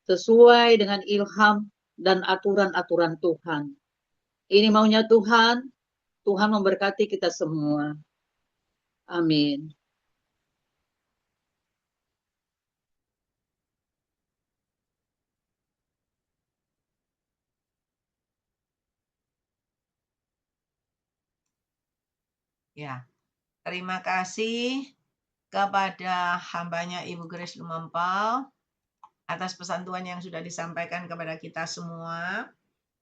sesuai dengan ilham dan aturan-aturan Tuhan. Ini maunya Tuhan. Tuhan memberkati kita semua. Amin. Ya, terima kasih kepada hambanya Ibu Grace Lumampau atas pesan Tuhan yang sudah disampaikan kepada kita semua.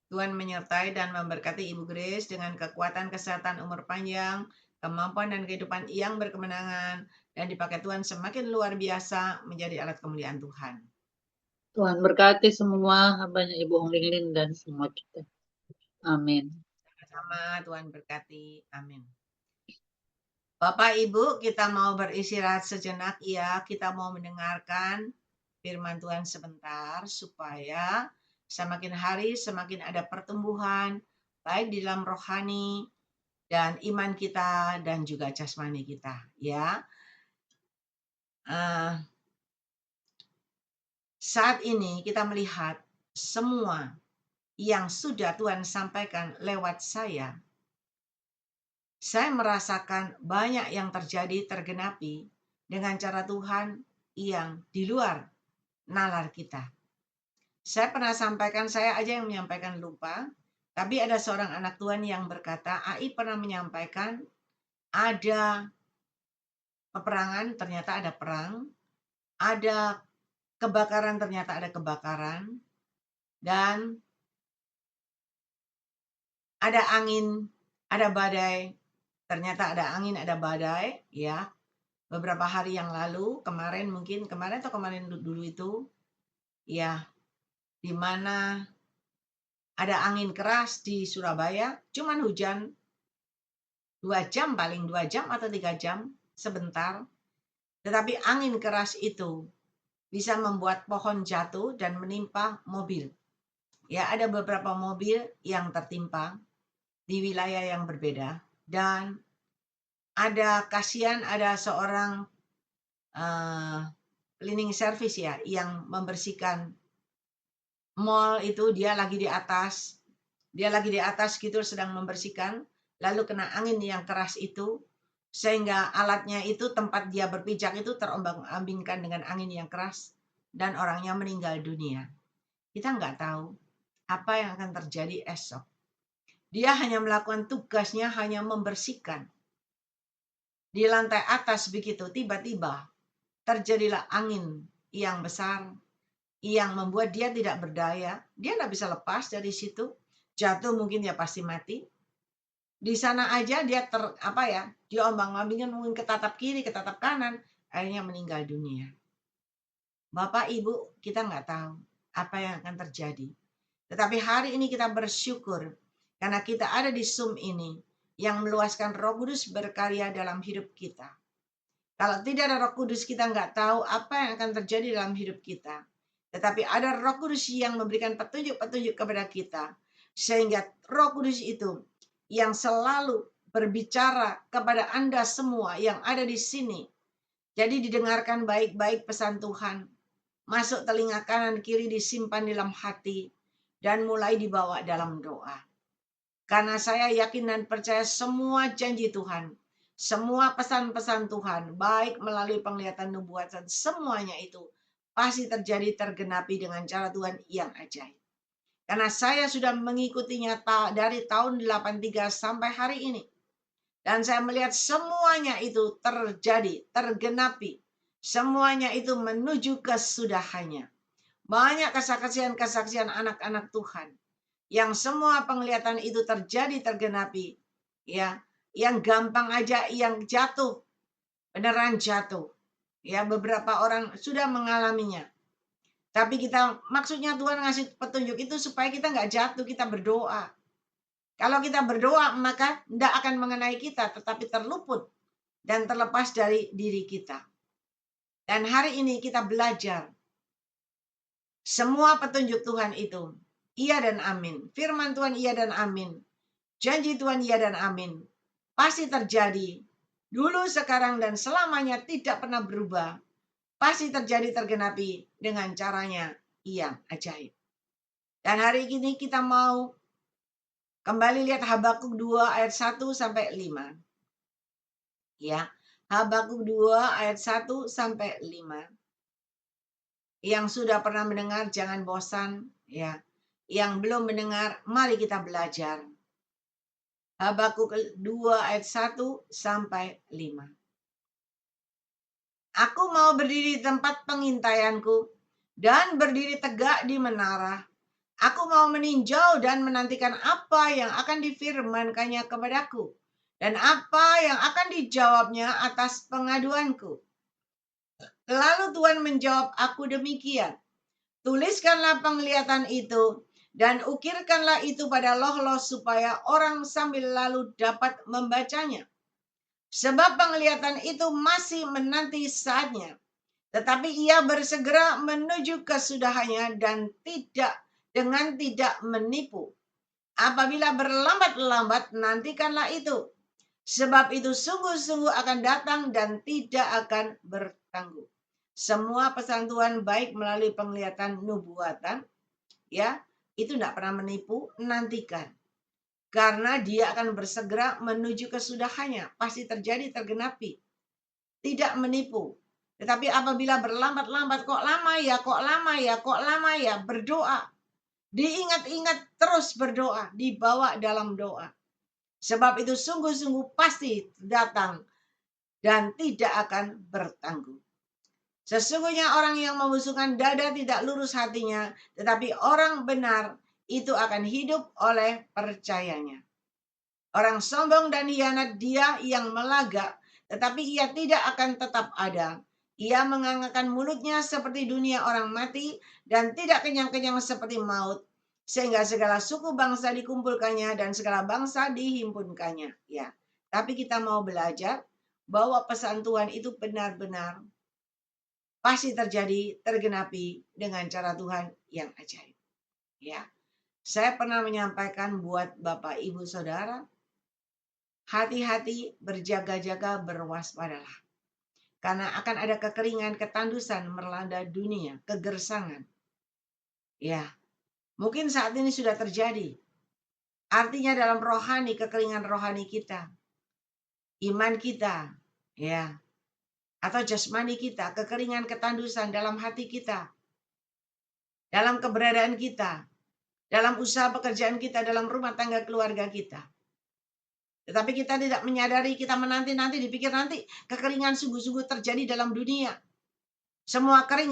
Tuhan menyertai dan memberkati Ibu Grace dengan kekuatan, kesehatan, umur panjang, kemampuan dan kehidupan yang berkemenangan, dan dipakai Tuhan semakin luar biasa menjadi alat kemuliaan Tuhan. Tuhan berkati semua hambanya Ibu Ong Lin dan semua kita. Amin. Sama-sama, Tuhan berkati. Amin. Bapak Ibu, kita mau beristirahat sejenak ya. Kita mau mendengarkan firman Tuhan sebentar supaya semakin hari semakin ada pertumbuhan baik di dalam rohani dan iman kita dan juga jasmani kita ya. Saat ini kita melihat semua yang sudah Tuhan sampaikan lewat saya merasakan banyak yang terjadi tergenapi dengan cara Tuhan yang di luar nalar kita. Saya pernah sampaikan, saya aja yang menyampaikan lupa, tapi ada seorang anak Tuhan yang berkata, AI pernah menyampaikan ada peperangan, ternyata ada perang, ada kebakaran, ternyata ada kebakaran, dan ada angin, ada badai, ternyata ada angin, ada badai, ya. Beberapa hari yang lalu, kemarin atau kemarin dulu itu, ya, di mana ada angin keras di Surabaya, cuman hujan 2 jam, paling 2 jam atau 3 jam, sebentar. Tetapi angin keras itu bisa membuat pohon jatuh dan menimpa mobil. Ya, ada beberapa mobil yang tertimpa di wilayah yang berbeda. Dan ada seorang cleaning service ya, yang membersihkan mall itu, dia lagi di atas gitu sedang membersihkan, lalu kena angin yang keras itu, sehingga alatnya itu, tempat dia berpijak itu terombang-ambingkan dengan angin yang keras, dan orangnya meninggal dunia. Kita nggak tahu apa yang akan terjadi esok. Dia hanya melakukan tugasnya, hanya membersihkan. Di lantai atas begitu, tiba-tiba terjadilah angin yang besar, yang membuat dia tidak berdaya. Dia nggak bisa lepas dari situ. Jatuh mungkin dia pasti mati. Di sana aja dia dia ombang-ambingkan, mungkin ketatap kiri, ketatap kanan, akhirnya meninggal dunia. Bapak Ibu, kita nggak tahu apa yang akan terjadi. Tetapi hari ini kita bersyukur karena kita ada di Zoom ini yang meluaskan Roh Kudus berkarya dalam hidup kita. Kalau tidak ada Roh Kudus, kita nggak tahu apa yang akan terjadi dalam hidup kita. Tetapi ada Roh Kudus yang memberikan petunjuk-petunjuk kepada kita. Sehingga Roh Kudus itu yang selalu berbicara kepada Anda semua yang ada di sini. Jadi didengarkan baik-baik pesan Tuhan. Masuk telinga kanan kiri, disimpan dalam hati. Dan mulai dibawa dalam doa. Karena saya yakin dan percaya semua janji Tuhan, semua pesan-pesan Tuhan, baik melalui penglihatan nubuatan, semuanya itu pasti terjadi tergenapi dengan cara Tuhan yang ajaib. Karena saya sudah mengikutinya dari tahun 83 sampai hari ini. Dan saya melihat semuanya itu terjadi, tergenapi. Semuanya itu menuju kesudahannya. Banyak kesaksian-kesaksian anak-anak Tuhan yang semua penglihatan itu terjadi tergenapi, ya, yang gampang aja, yang jatuh beneran jatuh, ya, beberapa orang sudah mengalaminya. Tapi maksudnya Tuhan ngasih petunjuk itu supaya kita nggak jatuh, kita berdoa. Kalau kita berdoa, maka tidak akan mengenai kita, tetapi terluput dan terlepas dari diri kita. Dan hari ini kita belajar semua petunjuk Tuhan itu iya dan amin. Firman Tuhan iya dan amin. Janji Tuhan iya dan amin. Pasti terjadi. Dulu, sekarang, dan selamanya tidak pernah berubah. Pasti terjadi tergenapi dengan caranya yang ajaib. Dan hari ini kita mau kembali lihat Habakuk 2 ayat 1 sampai 5. Ya, Habakuk 2 ayat 1 sampai 5. Yang sudah pernah mendengar jangan bosan, ya. Yang belum mendengar, mari kita belajar. Habakuk 2 ayat 1 sampai 5. Aku mau berdiri di tempat pengintaianku dan berdiri tegak di menara. Aku mau meninjau dan menantikan apa yang akan difirmankannya kepadaku dan apa yang akan dijawabnya atas pengaduanku. Lalu Tuhan menjawab aku demikian. Tuliskanlah penglihatan itu dan ukirkanlah itu pada loh-loh supaya orang sambil lalu dapat membacanya. Sebab penglihatan itu masih menanti saatnya. Tetapi ia bersegera menuju kesudahannya dan tidak menipu. Apabila berlambat-lambat, nantikanlah itu. Sebab itu sungguh-sungguh akan datang dan tidak akan bertangguh. Semua pesan Tuhan baik melalui penglihatan nubuatan, ya, itu tidak pernah menipu, nantikan. Karena dia akan bersegera menuju kesudahannya, pasti terjadi, tergenapi. Tidak menipu. Tetapi apabila berlambat-lambat, kok lama ya, berdoa. Diingat-ingat terus berdoa, dibawa dalam doa. Sebab itu sungguh-sungguh pasti datang dan tidak akan bertangguh. Sesungguhnya orang yang membusungkan dada tidak lurus hatinya, tetapi orang benar itu akan hidup oleh percayanya. Orang sombong dan hianat dia yang melagak, tetapi ia tidak akan tetap ada. Ia mengangkat mulutnya seperti dunia orang mati dan tidak kenyang-kenyang seperti maut. Sehingga segala suku bangsa dikumpulkannya dan segala bangsa dihimpunkannya. Ya, tapi kita mau belajar bahwa pesan Tuhan itu benar-benar pasti terjadi, tergenapi dengan cara Tuhan yang ajaib. Ya, saya pernah menyampaikan buat Bapak, Ibu, Saudara, hati-hati, berjaga-jaga, berwaspadalah. Karena akan ada kekeringan, ketandusan melanda dunia, kegersangan. Ya, mungkin saat ini sudah terjadi. Artinya dalam rohani, kekeringan rohani kita, iman kita, ya, atau jasmani kita, kekeringan, ketandusan dalam hati kita, dalam keberadaan kita, dalam usaha pekerjaan kita, dalam rumah tangga keluarga kita. Tetapi kita tidak menyadari, kita menanti-nanti, dipikir nanti kekeringan sungguh-sungguh terjadi dalam dunia. Semua kering.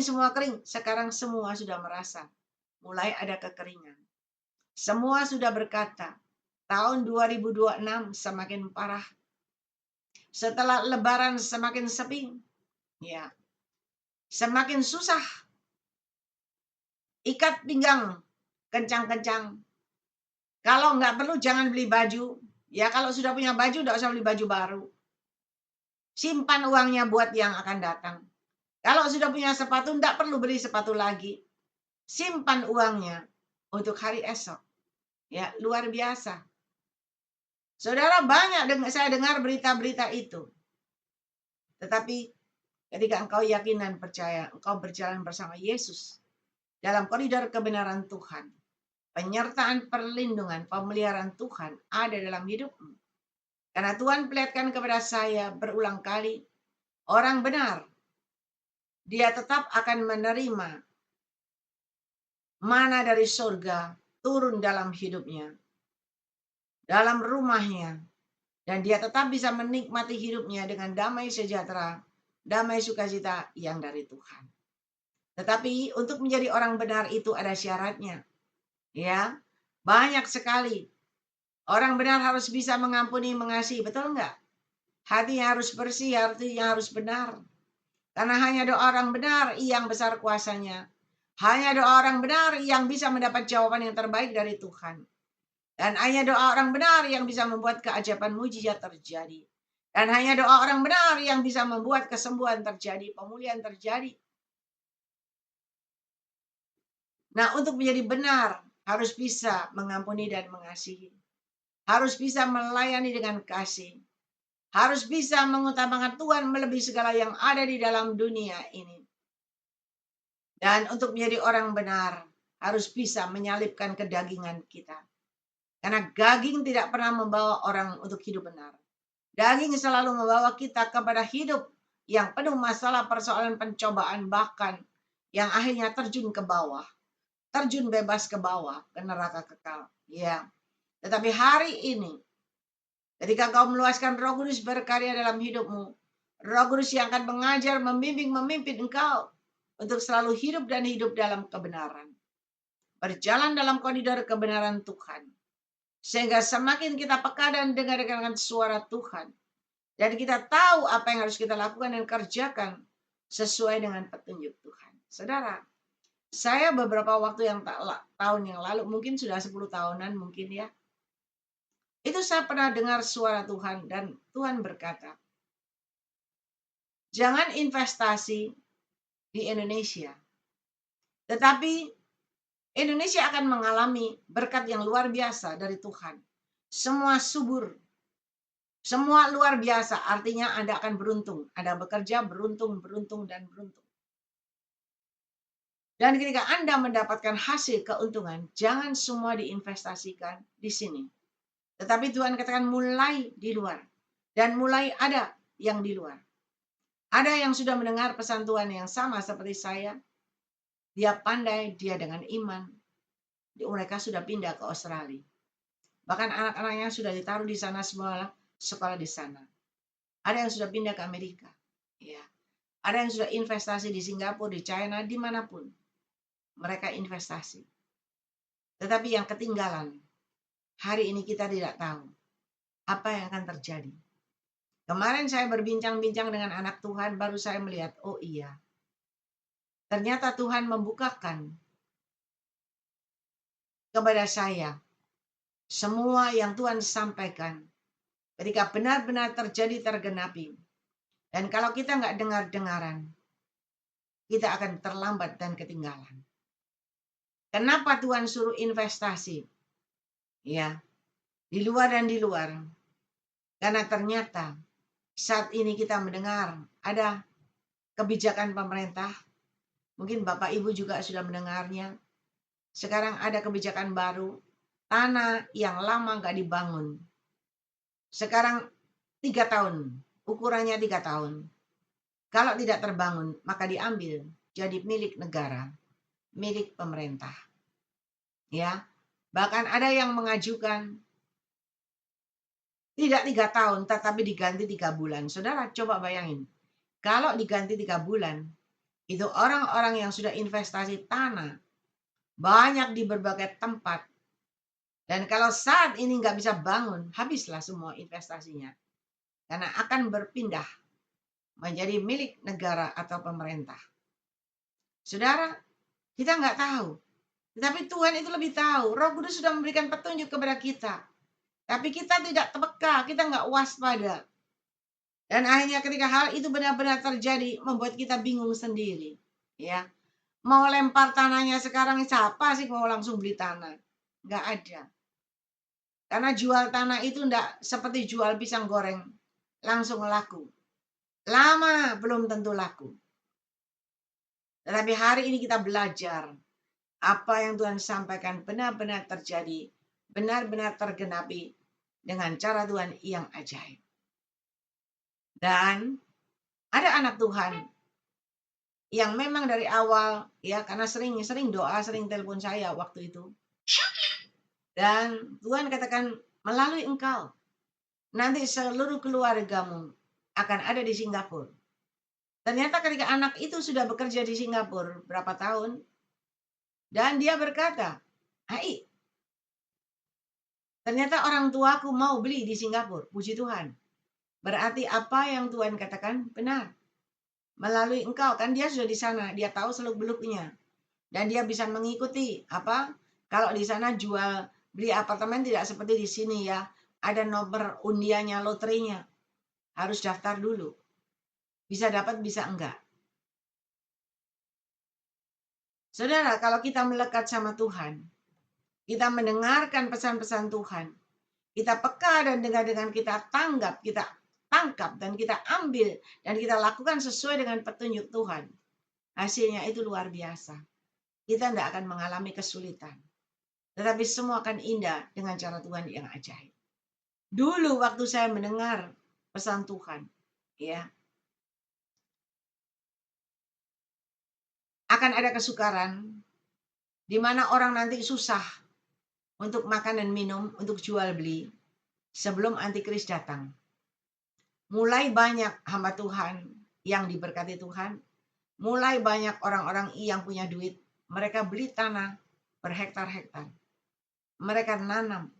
Sekarang semua sudah merasa mulai ada kekeringan. Semua sudah berkata, tahun 2026 semakin parah. Setelah Lebaran semakin sepi. Ya. Semakin susah. Ikat pinggang kencang-kencang. Kalau nggak perlu jangan beli baju. Ya kalau sudah punya baju, nggak usah beli baju baru. Simpan uangnya buat yang akan datang. Kalau sudah punya sepatu, nggak perlu beli sepatu lagi. Simpan uangnya untuk hari esok. Ya, luar biasa. Saudara, banyak saya dengar berita-berita itu. Tetapi ketika engkau yakin dan percaya, engkau berjalan bersama Yesus dalam koridor kebenaran Tuhan, penyertaan perlindungan, pemeliharaan Tuhan ada dalam hidupmu. Karena Tuhan perlihatkan kepada saya berulang kali, orang benar, dia tetap akan menerima mana dari surga turun dalam hidupnya, dalam rumahnya, dan dia tetap bisa menikmati hidupnya dengan damai sejahtera, damai sukacita yang dari Tuhan. Tetapi untuk menjadi orang benar itu ada syaratnya. Ya, banyak sekali. Orang benar harus bisa mengampuni, mengasihi, betul enggak? Hatinya harus bersih, hatinya harus benar. Karena hanya doa orang benar yang besar kuasanya. Hanya doa orang benar yang bisa mendapat jawaban yang terbaik dari Tuhan. Dan hanya doa orang benar yang bisa membuat keajaiban mujizat terjadi. Dan hanya doa orang benar yang bisa membuat kesembuhan terjadi, pemulihan terjadi. Nah, untuk menjadi benar, harus bisa mengampuni dan mengasihi. Harus bisa melayani dengan kasih. Harus bisa mengutamakan Tuhan melebihi segala yang ada di dalam dunia ini. Dan untuk menjadi orang benar, harus bisa menyalipkan kedagingan kita. Karena daging tidak pernah membawa orang untuk hidup benar. Daging selalu membawa kita kepada hidup yang penuh masalah, persoalan, pencobaan, bahkan yang akhirnya terjun ke bawah. Terjun bebas ke bawah, ke neraka kekal. Ya. Tetapi hari ini, ketika kau meluaskan Roh Kudus berkarya dalam hidupmu, Roh Kudus yang akan mengajar, membimbing, memimpin engkau untuk selalu hidup dan hidup dalam kebenaran. Berjalan dalam koridor kebenaran Tuhan. Sehingga semakin kita peka dan dengar dengan suara Tuhan. Dan kita tahu apa yang harus kita lakukan dan kerjakan sesuai dengan petunjuk Tuhan. Saudara, saya beberapa waktu tahun yang lalu, mungkin sudah 10 tahunan mungkin ya. Itu saya pernah dengar suara Tuhan dan Tuhan berkata, jangan investasi di Indonesia. Tetapi Indonesia akan mengalami berkat yang luar biasa dari Tuhan. Semua subur. Semua luar biasa. Artinya Anda akan beruntung. Anda bekerja beruntung, beruntung, dan beruntung. Dan ketika Anda mendapatkan hasil keuntungan, jangan semua diinvestasikan di sini. Tetapi Tuhan katakan mulai di luar. Dan mulai ada yang di luar. Ada yang sudah mendengar pesan Tuhan yang sama seperti saya. Dia pandai, dia dengan iman. Mereka sudah pindah ke Australia. Bahkan anak-anaknya sudah ditaruh di sana semua, sekolah di sana. Ada yang sudah pindah ke Amerika. Ya. Ada yang sudah investasi di Singapura, di China, dimanapun. Mereka investasi. Tetapi yang ketinggalan, hari ini kita tidak tahu apa yang akan terjadi. Kemarin saya berbincang-bincang dengan anak Tuhan, baru saya melihat, oh iya. Ternyata Tuhan membukakan kepada saya semua yang Tuhan sampaikan. Ketika benar-benar terjadi tergenapi. Dan kalau kita nggak dengar-dengaran, kita akan terlambat dan ketinggalan. Kenapa Tuhan suruh investasi? Ya, di luar dan di luar. Karena ternyata saat ini kita mendengar ada kebijakan pemerintah. Mungkin Bapak Ibu juga sudah mendengarnya. Sekarang ada kebijakan baru. Tanah yang lama nggak dibangun. Sekarang 3 tahun. Ukurannya 3 tahun. Kalau tidak terbangun, maka diambil jadi milik negara. Milik pemerintah. Ya, bahkan ada yang mengajukan tidak 3 tahun, tetapi diganti 3 bulan. Saudara, coba bayangin. Kalau diganti 3 bulan, itu orang-orang yang sudah investasi tanah, banyak di berbagai tempat. Dan kalau saat ini nggak bisa bangun, habislah semua investasinya. Karena akan berpindah menjadi milik negara atau pemerintah. Saudara, kita nggak tahu. Tetapi Tuhan itu lebih tahu. Roh Kudus sudah memberikan petunjuk kepada kita. Tapi kita tidak peka, kita nggak waspada. Dan akhirnya ketika hal itu benar-benar terjadi, membuat kita bingung sendiri. Ya, mau lempar tanahnya sekarang, siapa sih mau langsung beli tanah? Nggak ada. Karena jual tanah itu enggak seperti jual pisang goreng. Langsung laku. Lama belum tentu laku. Tetapi hari ini kita belajar apa yang Tuhan sampaikan benar-benar terjadi, benar-benar tergenapi dengan cara Tuhan yang ajaib. Dan ada anak Tuhan yang memang dari awal, ya karena sering doa, sering telepon saya waktu itu. Dan Tuhan katakan melalui engkau, nanti seluruh keluargamu akan ada di Singapura. Ternyata ketika anak itu sudah bekerja di Singapura berapa tahun, dan dia berkata, hai, ternyata orang tuaku mau beli di Singapura, puji Tuhan. Berarti apa yang Tuhan katakan benar. Melalui engkau, kan dia sudah di sana, dia tahu seluk-beluknya. Dan dia bisa mengikuti apa? Kalau di sana jual beli apartemen tidak seperti di sini ya. Ada nomor undiannya, loterinya. Harus daftar dulu. Bisa dapat, bisa enggak. Saudara, kalau kita melekat sama Tuhan, kita mendengarkan pesan-pesan Tuhan, kita peka dan dengar dengan kita tanggap, kita tangkap dan kita ambil dan kita lakukan sesuai dengan petunjuk Tuhan. hasilnya itu luar biasa. Kita tidak akan mengalami kesulitan. Tetapi semua akan indah dengan cara Tuhan yang ajaib. Dulu waktu saya mendengar pesan Tuhan, ya, akan ada kesukaran di mana orang nanti susah untuk makan dan minum, untuk jual beli sebelum antikris datang. Mulai banyak hamba Tuhan yang diberkati Tuhan, mulai banyak orang-orang yang punya duit, mereka beli tanah berhektar-hektar. Mereka nanam,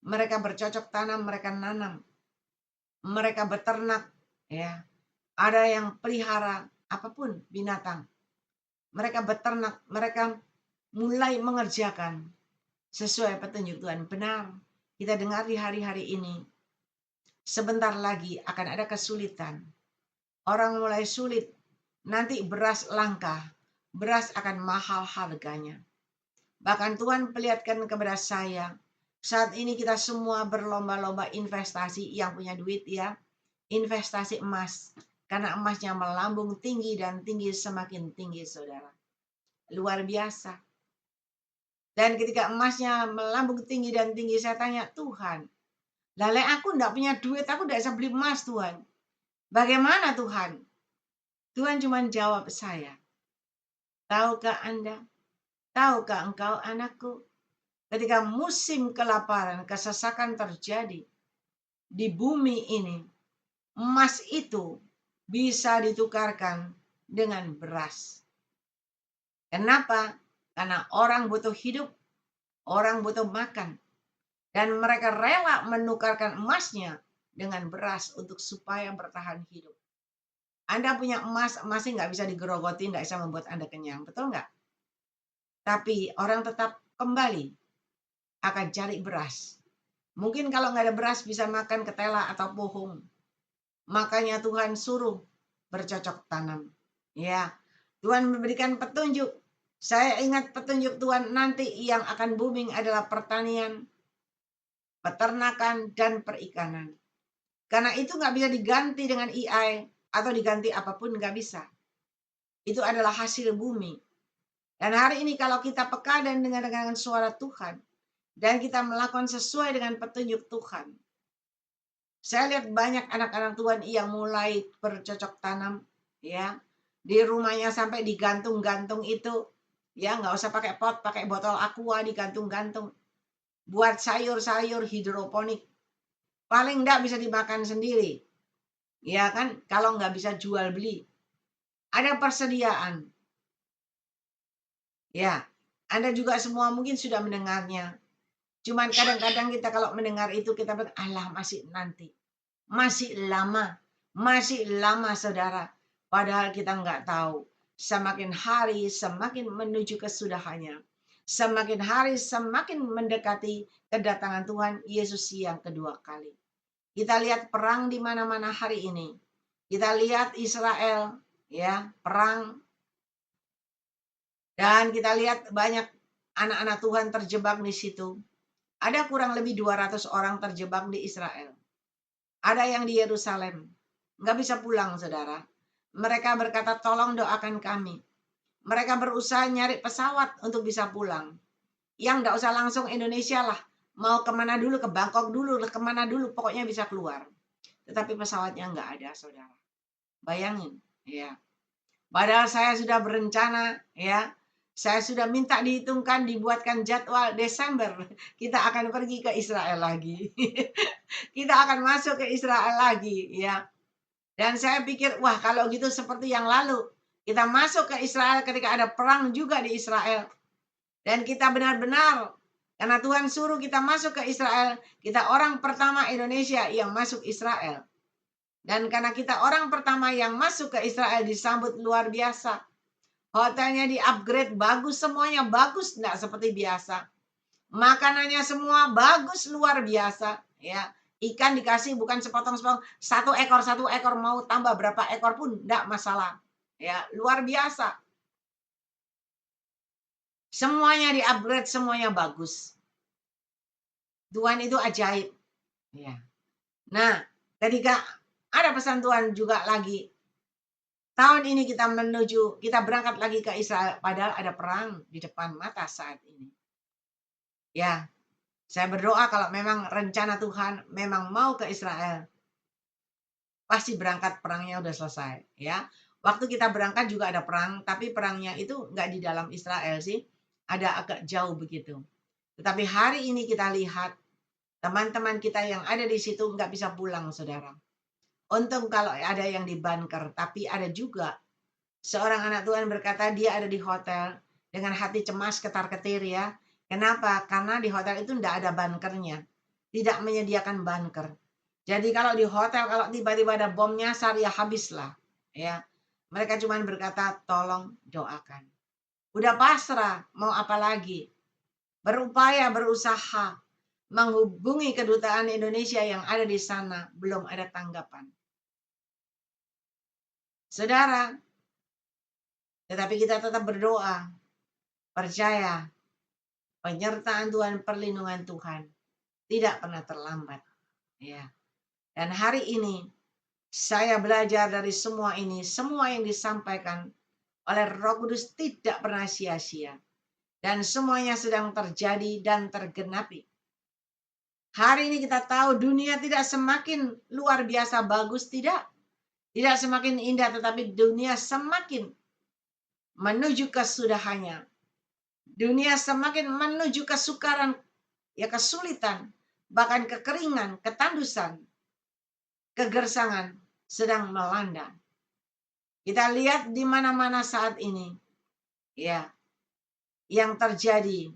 mereka bercocok tanam, mereka nanam, mereka beternak, ya. Ada yang pelihara apapun binatang. Mereka beternak, mereka mulai mengerjakan sesuai petunjuk Tuhan. Benar, kita dengar di hari-hari ini, sebentar lagi akan ada kesulitan. Orang mulai sulit, nanti beras langka, beras akan mahal harganya. Bahkan Tuhan perlihatkan kepada saya, saat ini kita semua berlomba-lomba investasi, yang punya duit ya, investasi emas. Karena emasnya melambung tinggi dan tinggi, semakin tinggi, saudara. Luar biasa. Dan ketika emasnya melambung tinggi dan tinggi, saya tanya, Tuhan, lale aku enggak punya duit, aku enggak bisa beli emas, Tuhan. Bagaimana Tuhan? Tuhan cuma jawab saya, tahukah Anda, tahukah engkau anakku, ketika musim kelaparan, kesesakan terjadi di bumi ini, emas itu bisa ditukarkan dengan beras. Kenapa? Karena orang butuh hidup, orang butuh makan. Dan mereka rela menukarkan emasnya dengan beras untuk supaya bertahan hidup. Anda punya emas, emasnya nggak bisa digerogoti, nggak bisa membuat Anda kenyang. Betul nggak? Tapi orang tetap kembali akan cari beras. Mungkin kalau nggak ada beras bisa makan ketela atau pohon. Makanya Tuhan suruh bercocok tanam. Ya, Tuhan memberikan petunjuk. Saya ingat petunjuk Tuhan nanti yang akan booming adalah pertanian, peternakan, dan perikanan. Karena itu nggak bisa diganti dengan AI atau diganti apapun, nggak bisa. Itu adalah hasil bumi. Dan hari ini kalau kita peka dan dengar dengan suara Tuhan, dan kita melakukan sesuai dengan petunjuk Tuhan, saya lihat banyak anak-anak Tuhan yang mulai bercocok tanam, ya, di rumahnya sampai digantung-gantung itu, ya, nggak usah pakai pot, pakai botol aqua digantung-gantung, buat sayur-sayur hidroponik, paling nggak bisa dimakan sendiri, ya kan, kalau nggak bisa jual beli, ada persediaan, ya. Anda juga semua mungkin sudah mendengarnya, cuman kadang-kadang kita kalau mendengar itu kita bilang, alah masih nanti. Masih lama saudara. Padahal kita nggak tahu. Semakin hari semakin menuju kesudahannya. Semakin hari semakin mendekati kedatangan Tuhan Yesus yang kedua kali. Kita lihat perang di mana-mana hari ini. Kita lihat Israel, ya, perang. Dan kita lihat banyak anak-anak Tuhan terjebak di situ. Ada kurang lebih 200 orang terjebak di Israel. Ada yang di Yerusalem. Nggak bisa pulang, saudara. Mereka berkata, tolong doakan kami. Mereka berusaha nyari pesawat untuk bisa pulang. Yang nggak usah langsung Indonesia lah. Mau kemana dulu, ke Bangkok dulu, kemana dulu, pokoknya bisa keluar. Tetapi pesawatnya nggak ada, saudara. Bayangin, ya. Padahal saya sudah berencana, ya. Saya sudah minta dihitungkan, dibuatkan jadwal Desember. Kita akan pergi ke Israel lagi. Kita akan masuk ke Israel lagi, ya. Dan saya pikir, wah kalau gitu seperti yang lalu. Kita masuk ke Israel ketika ada perang juga di Israel. Dan kita benar-benar, karena Tuhan suruh kita masuk ke Israel, kita orang pertama Indonesia yang masuk Israel. Dan karena kita orang pertama yang masuk ke Israel, disambut luar biasa. Hotelnya di-upgrade, bagus, semuanya bagus, enggak seperti biasa. Makanannya semua bagus, luar biasa, ya. Ikan dikasih bukan sepotong-sepotong, satu ekor, mau tambah berapa ekor pun enggak masalah. Ya, luar biasa. Semuanya di-upgrade, semuanya bagus. Tuhan itu ajaib. Ya. Nah, ketika ada pesan Tuhan juga lagi, Tahun ini kita berangkat lagi ke Israel, padahal ada perang di depan mata saat ini. Ya, saya berdoa kalau memang rencana Tuhan memang mau ke Israel, pasti berangkat perangnya udah selesai. Ya, waktu kita berangkat juga ada perang, tapi perangnya itu nggak di dalam Israel sih, ada agak jauh begitu. Tetapi hari ini kita lihat teman-teman kita yang ada di situ nggak bisa pulang, saudara. Untung kalau ada yang di bunker, tapi ada juga seorang anak Tuhan berkata dia ada di hotel dengan hati cemas ketar-ketir ya. Kenapa? Karena di hotel itu tidak ada bunkernya. Tidak menyediakan bunker. Jadi kalau di hotel, kalau tiba-tiba ada bom nyasar, ya habislah. Ya, mereka cuma berkata, tolong doakan. Udah pasrah, mau apa lagi? Berupaya, berusaha menghubungi kedutaan Indonesia yang ada di sana, belum ada tanggapan. Saudara, tetapi kita tetap berdoa, percaya penyertaan Tuhan, perlindungan Tuhan tidak pernah terlambat. Ya. Dan hari ini saya belajar dari semua ini, semua yang disampaikan oleh Roh Kudus tidak pernah sia-sia. Dan semuanya sedang terjadi dan tergenapi. Hari ini kita tahu dunia tidak semakin luar biasa bagus, tidak. Tidak semakin indah, tetapi dunia semakin menuju kesudahannya. Dunia semakin menuju kesukaran, ya kesulitan, bahkan kekeringan, ketandusan, kegersangan sedang melanda. Kita lihat di mana-mana saat ini, ya, yang terjadi,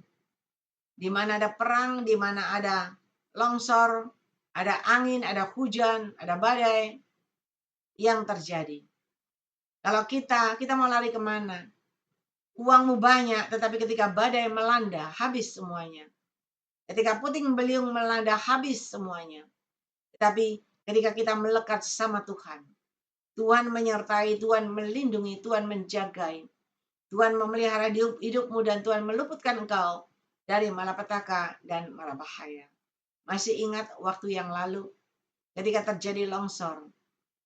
di mana ada perang, di mana ada longsor, ada angin, ada hujan, ada badai yang terjadi. Kalau kita mau lari kemana? Uangmu banyak, tetapi ketika badai melanda, habis semuanya. Ketika puting beliung melanda, habis semuanya. Tetapi ketika kita melekat sama Tuhan, Tuhan menyertai, Tuhan melindungi, Tuhan menjagai, Tuhan memelihara hidupmu, dan Tuhan meluputkan engkau dari malapetaka dan marabahaya. Masih ingat waktu yang lalu ketika terjadi longsor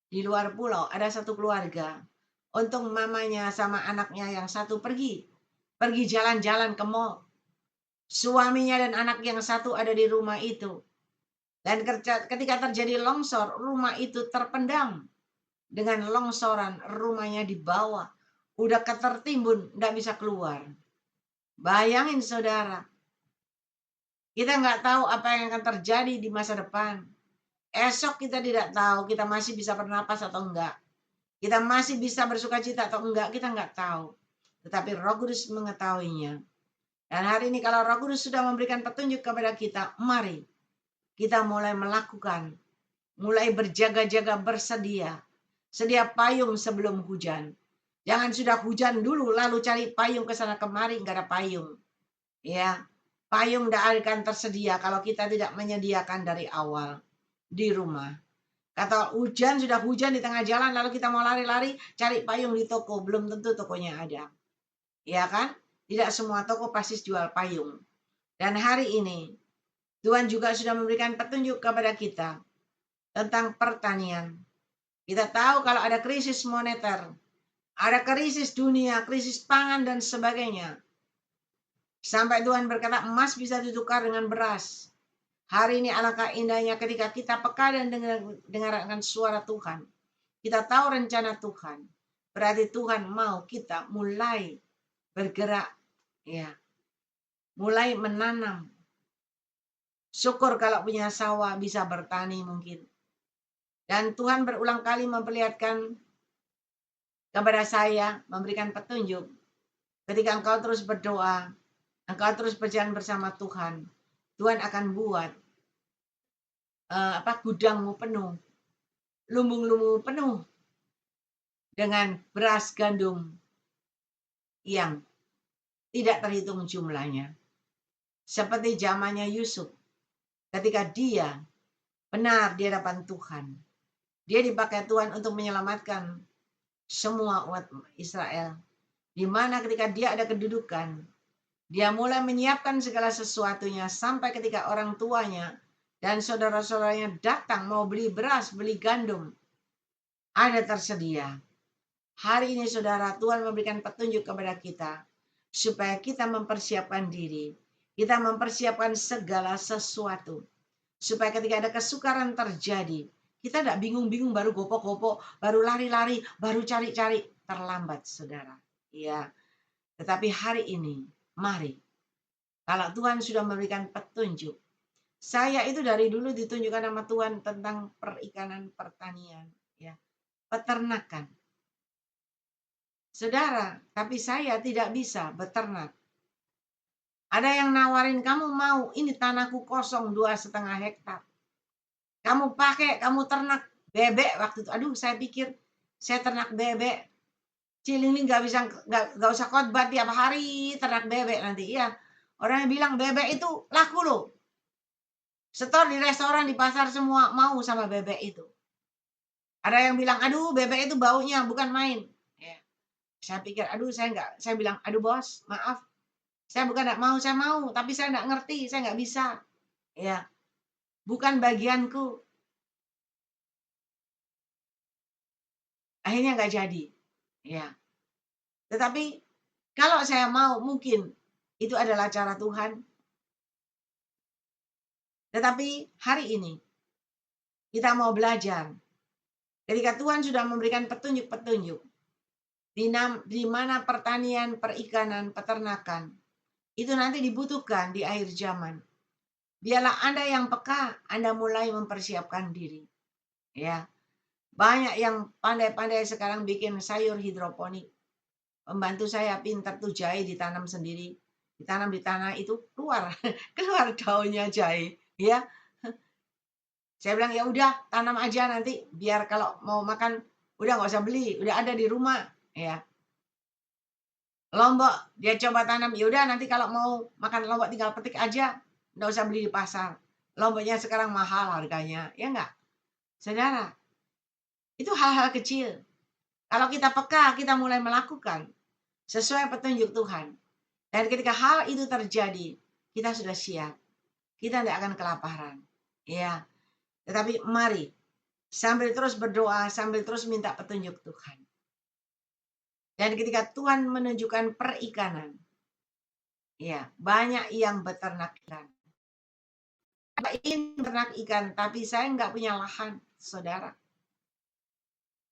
di luar pulau, ada satu keluarga. Untung mamanya sama anaknya yang satu pergi jalan-jalan ke mall. Suaminya dan anak yang satu ada di rumah itu. Dan ketika terjadi longsor, rumah itu terpendam dengan longsoran, rumahnya di bawah. Udah ketertimbun, nggak bisa keluar. Bayangin saudara, kita nggak tahu apa yang akan terjadi di masa depan. Esok kita tidak tahu, kita masih bisa bernapas atau enggak. Kita masih bisa bersuka cita atau enggak, kita nggak tahu. Tetapi Roh Kudus mengetahuinya. Dan hari ini kalau Roh Kudus sudah memberikan petunjuk kepada kita, mari kita mulai melakukan, mulai berjaga-jaga, bersedia. Sedia payung sebelum hujan. Jangan sudah hujan dulu lalu cari payung ke sana kemari, enggak ada payung. Ya, payung tidak akan tersedia kalau kita tidak menyediakan dari awal di rumah. Kata hujan, sudah hujan di tengah jalan lalu kita mau lari-lari cari payung di toko, belum tentu tokonya ada. Ya kan? Tidak semua toko pasti jual payung. Dan hari ini Tuhan juga sudah memberikan petunjuk kepada kita tentang pertanian. Kita tahu kalau ada krisis moneter, ada krisis dunia, krisis pangan dan sebagainya. Sampai Tuhan berkata emas bisa ditukar dengan beras. Hari ini alangkah indahnya ketika kita peka dan dengarkan suara Tuhan. Kita tahu rencana Tuhan. Berarti Tuhan mau kita mulai bergerak, ya, mulai menanam. Syukur kalau punya sawah bisa bertani mungkin. Dan Tuhan berulang kali memperlihatkan kepada saya, memberikan petunjuk. Ketika engkau terus berdoa, engkau terus berjalan bersama Tuhan, Tuhan akan buat gudangmu penuh, lumbung-lumbung penuh dengan beras gandum yang tidak terhitung jumlahnya. Seperti zamannya Yusuf, ketika dia benar di hadapan Tuhan. Dia dipakai Tuhan untuk menyelamatkan semua umat Israel. Di mana ketika dia ada kedudukan, dia mulai menyiapkan segala sesuatunya sampai ketika orang tuanya dan saudara-saudaranya datang mau beli beras, beli gandum, ada tersedia. Hari ini saudara, Tuhan memberikan petunjuk kepada kita supaya kita mempersiapkan diri. Kita mempersiapkan segala sesuatu. Supaya ketika ada kesukaran terjadi, kita tidak bingung-bingung baru gopok-gopok, baru lari-lari, baru cari-cari. Terlambat saudara. Ya, tetapi hari ini, mari. Kalau Tuhan sudah memberikan petunjuk. Saya itu dari dulu ditunjukkan sama Tuhan tentang perikanan, pertanian, ya, peternakan. Saudara, tapi saya tidak bisa beternak. Ada yang nawarin, kamu mau, ini tanahku kosong 2,5 hektar. Kamu pakai, kamu ternak bebek waktu itu. Aduh, saya pikir saya ternak bebek. Cilili nggak usah khotbah tiap hari ternak bebek nanti. Iya, orang yang bilang bebek itu laku loh. Setor di restoran, di pasar semua mau sama bebek itu. Ada yang bilang, aduh bebek itu baunya bukan main. Ya. Saya pikir, aduh saya bilang, aduh bos, maaf. Saya bukan nggak mau, saya mau, tapi saya nggak ngerti, saya nggak bisa. Ya, bukan bagianku. Akhirnya nggak jadi. Ya, tetapi kalau saya mau, mungkin itu adalah cara Tuhan. Tetapi hari ini kita mau belajar. Ketika Tuhan sudah memberikan petunjuk-petunjuk di mana pertanian, perikanan, peternakan itu nanti dibutuhkan di akhir zaman. Biarlah Anda yang peka, Anda mulai mempersiapkan diri. Ya. Banyak yang pandai-pandai sekarang bikin sayur hidroponik. Pembantu saya pintar tuh, jahe ditanam sendiri. Ditanam di tanah itu keluar keluar daunnya jahe, ya. Saya bilang ya udah tanam aja nanti biar kalau mau makan udah nggak usah beli, udah ada di rumah, ya. Lombok dia coba tanam, ya udah nanti kalau mau makan lombok tinggal petik aja, nggak usah beli di pasar. Lomboknya sekarang mahal harganya, ya enggak? Saudara, itu hal-hal kecil. Kalau kita peka, kita mulai melakukan sesuai petunjuk Tuhan. Dan ketika hal itu terjadi, kita sudah siap. Kita tidak akan kelaparan. Ya, tetapi mari sambil terus berdoa, sambil terus minta petunjuk Tuhan. Dan ketika Tuhan menunjukkan perikanan, ya, banyak yang beternak ikan. Ingin beternak ikan, tapi saya nggak punya lahan, saudara.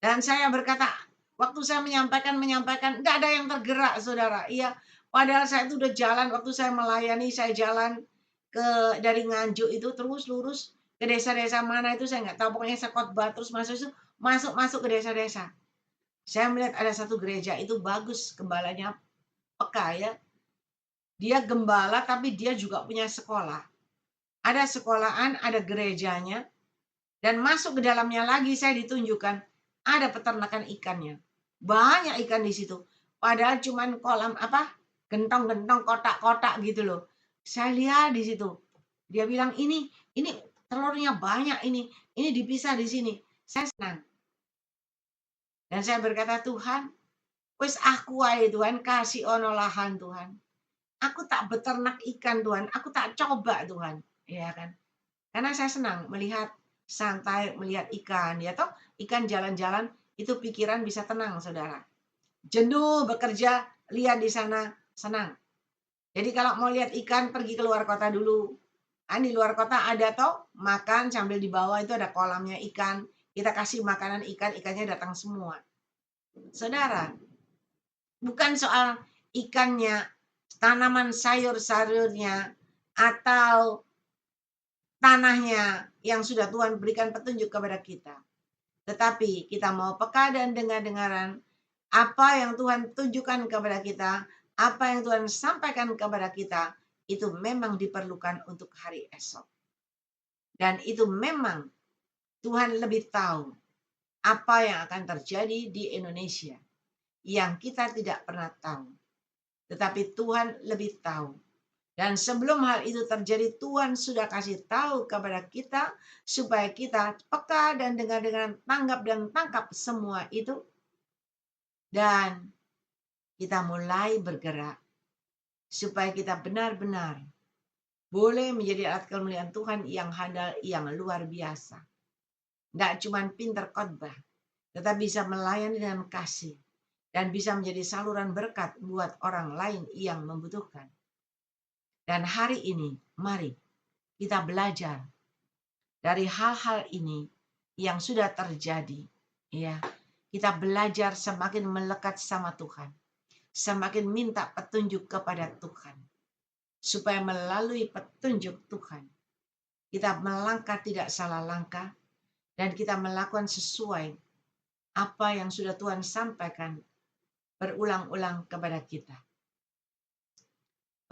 Dan saya berkata, waktu saya menyampaikan, nggak ada yang tergerak, saudara. Iya, padahal saya itu udah jalan, waktu saya melayani, saya jalan dari Nganjuk itu terus lurus ke desa-desa mana itu saya nggak tahu. Pokoknya saya khotbah terus masuk ke desa-desa. Saya melihat ada satu gereja itu bagus, gembalanya peka ya. Dia gembala tapi dia juga punya sekolah. Ada sekolahan, ada gerejanya, dan masuk ke dalamnya lagi saya ditunjukkan ada peternakan ikannya. Banyak ikan di situ. Padahal cuman kolam gentong-gentong kotak-kotak gitu loh. Saya lihat di situ. Dia bilang ini telurnya banyak ini dipisah di sini. Saya senang. Dan saya berkata, Tuhan, wis aku ae Tuhan, kasih ono lahan Tuhan. Aku tak beternak ikan Tuhan, aku tak coba Tuhan. Ya kan? Karena saya senang melihat santai, melihat ikan. Ya toh, ikan jalan-jalan, itu pikiran bisa tenang, saudara. Jenuh bekerja, lihat di sana, senang. Jadi kalau mau lihat ikan, pergi ke luar kota dulu. Di luar kota ada toh, makan sambil di bawah itu ada kolamnya ikan. Kita kasih makanan ikan, ikannya datang semua. Saudara, bukan soal ikannya, tanaman sayur-sayurnya, atau tanahnya yang sudah Tuhan berikan petunjuk kepada kita. Tetapi kita mau peka dan dengar-dengaran apa yang Tuhan tunjukkan kepada kita, apa yang Tuhan sampaikan kepada kita, itu memang diperlukan untuk hari esok. Dan itu memang Tuhan lebih tahu apa yang akan terjadi di Indonesia yang kita tidak pernah tahu. Tetapi Tuhan lebih tahu. Dan sebelum hal itu terjadi, Tuhan sudah kasih tahu kepada kita supaya kita peka dan dengar-dengar, tanggap dan tangkap semua itu. Dan kita mulai bergerak supaya kita benar-benar boleh menjadi alat kemuliaan Tuhan yang handal, yang luar biasa. Nggak cuma pintar khotbah, tetapi bisa melayani dengan kasih. dan bisa menjadi saluran berkat buat orang lain yang membutuhkan. Dan hari ini, mari kita belajar dari hal-hal ini yang sudah terjadi. Ya, kita belajar semakin melekat sama Tuhan, semakin minta petunjuk kepada Tuhan, supaya melalui petunjuk Tuhan, kita melangkah tidak salah langkah, dan kita melakukan sesuai apa yang sudah Tuhan sampaikan berulang-ulang kepada kita.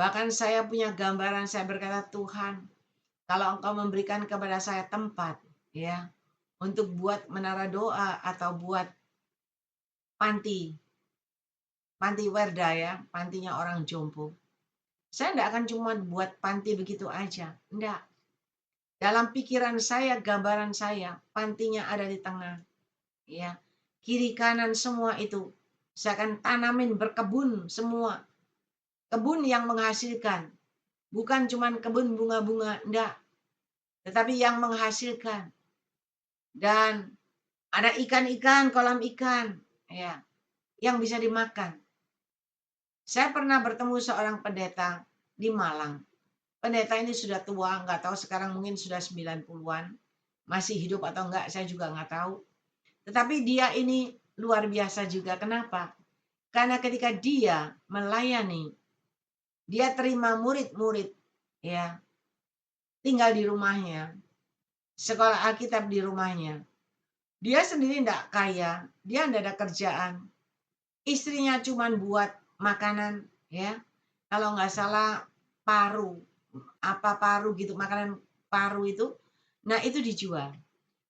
Bahkan saya punya gambaran, saya berkata, Tuhan, kalau Engkau memberikan kepada saya tempat, ya, untuk buat menara doa atau buat panti werda, ya, pantinya orang jompo. Saya tidak akan cuma buat panti begitu aja, enggak. Dalam pikiran saya, gambaran saya, pantinya ada di tengah, ya, kiri kanan semua itu saya akan tanamin, berkebun semua, kebun yang menghasilkan, bukan cuma kebun bunga-bunga, enggak, tetapi yang menghasilkan. Dan ada ikan-ikan, kolam ikan, ya, yang bisa dimakan. Saya pernah bertemu seorang pendeta di Malang. Pendeta ini sudah tua, nggak tahu sekarang mungkin sudah 90-an. Masih hidup atau enggak, saya juga nggak tahu. Tetapi dia ini luar biasa juga. Kenapa? Karena ketika dia melayani, dia terima murid-murid, ya, tinggal di rumahnya, sekolah Alkitab di rumahnya. Dia sendiri tidak kaya, dia tidak ada kerjaan. Istrinya cuma buat makanan, ya. Kalau nggak salah paru, apa paru gitu, makanan paru itu. Nah, itu dijual.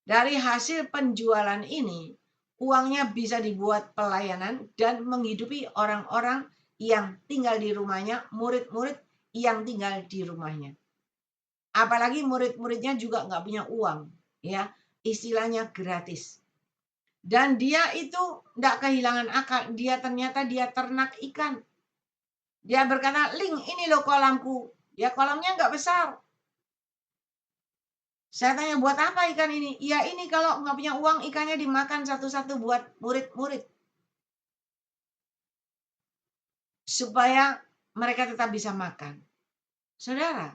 Dari hasil penjualan ini, uangnya bisa dibuat pelayanan dan menghidupi orang-orang yang tinggal di rumahnya, murid-murid yang tinggal di rumahnya. Apalagi murid-muridnya juga nggak punya uang, ya, istilahnya gratis. Dan dia itu nggak kehilangan akal, dia ternyata dia ternak ikan. Dia berkata, Ling, ini loh kolamku. Ya, kolamnya nggak besar. Saya tanya, buat apa ikan ini? Ya, ini kalau nggak punya uang, ikannya dimakan satu-satu buat murid-murid. Supaya mereka tetap bisa makan. Saudara,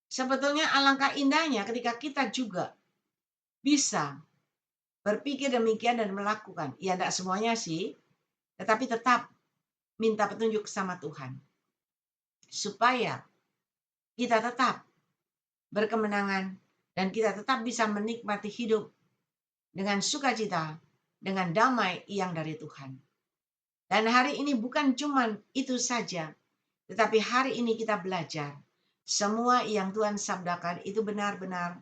sebetulnya alangkah indahnya ketika kita juga bisa berpikir demikian dan melakukan. Ya, tidak semuanya sih, tetapi tetap minta petunjuk sama Tuhan. Supaya kita tetap berkemenangan dan kita tetap bisa menikmati hidup dengan sukacita, dengan damai yang dari Tuhan. Dan hari ini bukan cuma itu saja, tetapi hari ini kita belajar semua yang Tuhan sabdakan itu benar-benar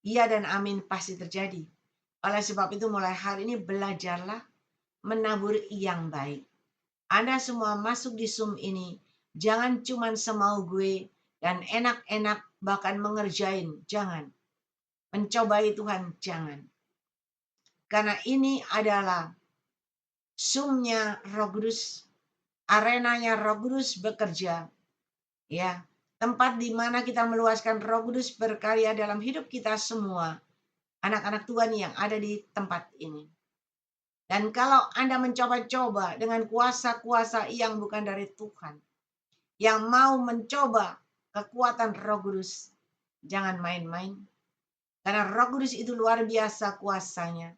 iya dan amin pasti terjadi. Oleh sebab itu mulai hari ini belajarlah menabur yang baik. Anda semua masuk di Zoom ini, jangan cuma semau gue dan enak-enak bahkan mengerjain, jangan. Mencobai Tuhan, jangan. Karena ini adalah Zoom-nya Roh Kudus, arenanya Roh Kudus bekerja, ya, tempat di mana kita meluaskan Roh Kudus berkarya dalam hidup kita semua, anak-anak Tuhan yang ada di tempat ini. Dan kalau Anda mencoba-coba dengan kuasa-kuasa yang bukan dari Tuhan, yang mau mencoba kekuatan Roh Kudus, jangan main-main. Karena Roh Kudus itu luar biasa kuasanya.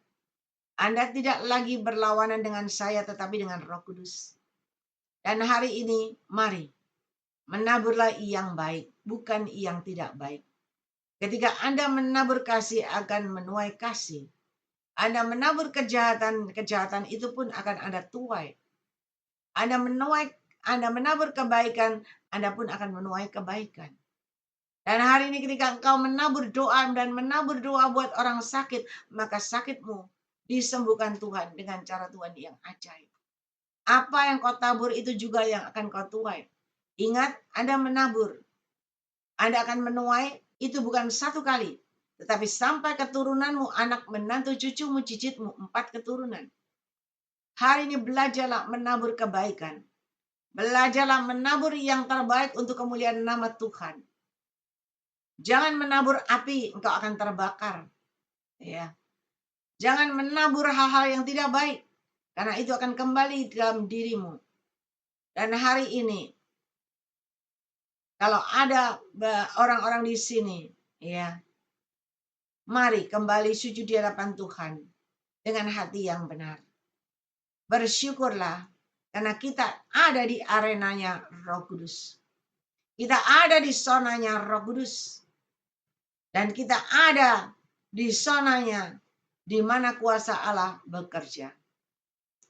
Anda tidak lagi berlawanan dengan saya, tetapi dengan Roh Kudus. Dan hari ini, mari menaburlah yang baik, bukan yang tidak baik. Ketika Anda menabur kasih akan menuai kasih. Anda menabur kejahatan, kejahatan itu pun akan Anda tuai. Anda menabur kebaikan, Anda pun akan menuai kebaikan. Dan hari ini ketika engkau menabur doa dan menabur doa buat orang sakit, maka sakitmu disembuhkan Tuhan dengan cara Tuhan yang ajaib. Apa yang kau tabur itu juga yang akan kau tuai. Ingat, Anda menabur, Anda akan menuai itu bukan satu kali, tetapi sampai keturunanmu, anak menantu cucumu, cicitmu, 4 keturunan. Hari ini belajarlah menabur kebaikan. Belajarlah menabur yang terbaik untuk kemuliaan nama Tuhan. Jangan menabur api, engkau akan terbakar. Ya. Jangan menabur hal-hal yang tidak baik, karena itu akan kembali dalam dirimu. Dan hari ini, kalau ada orang-orang di sini, ya, mari kembali sujud di hadapan Tuhan dengan hati yang benar. Bersyukurlah karena kita ada di arenanya Roh Kudus. Kita ada di zonanya Roh Kudus. Dan kita ada di zonanya di mana kuasa Allah bekerja.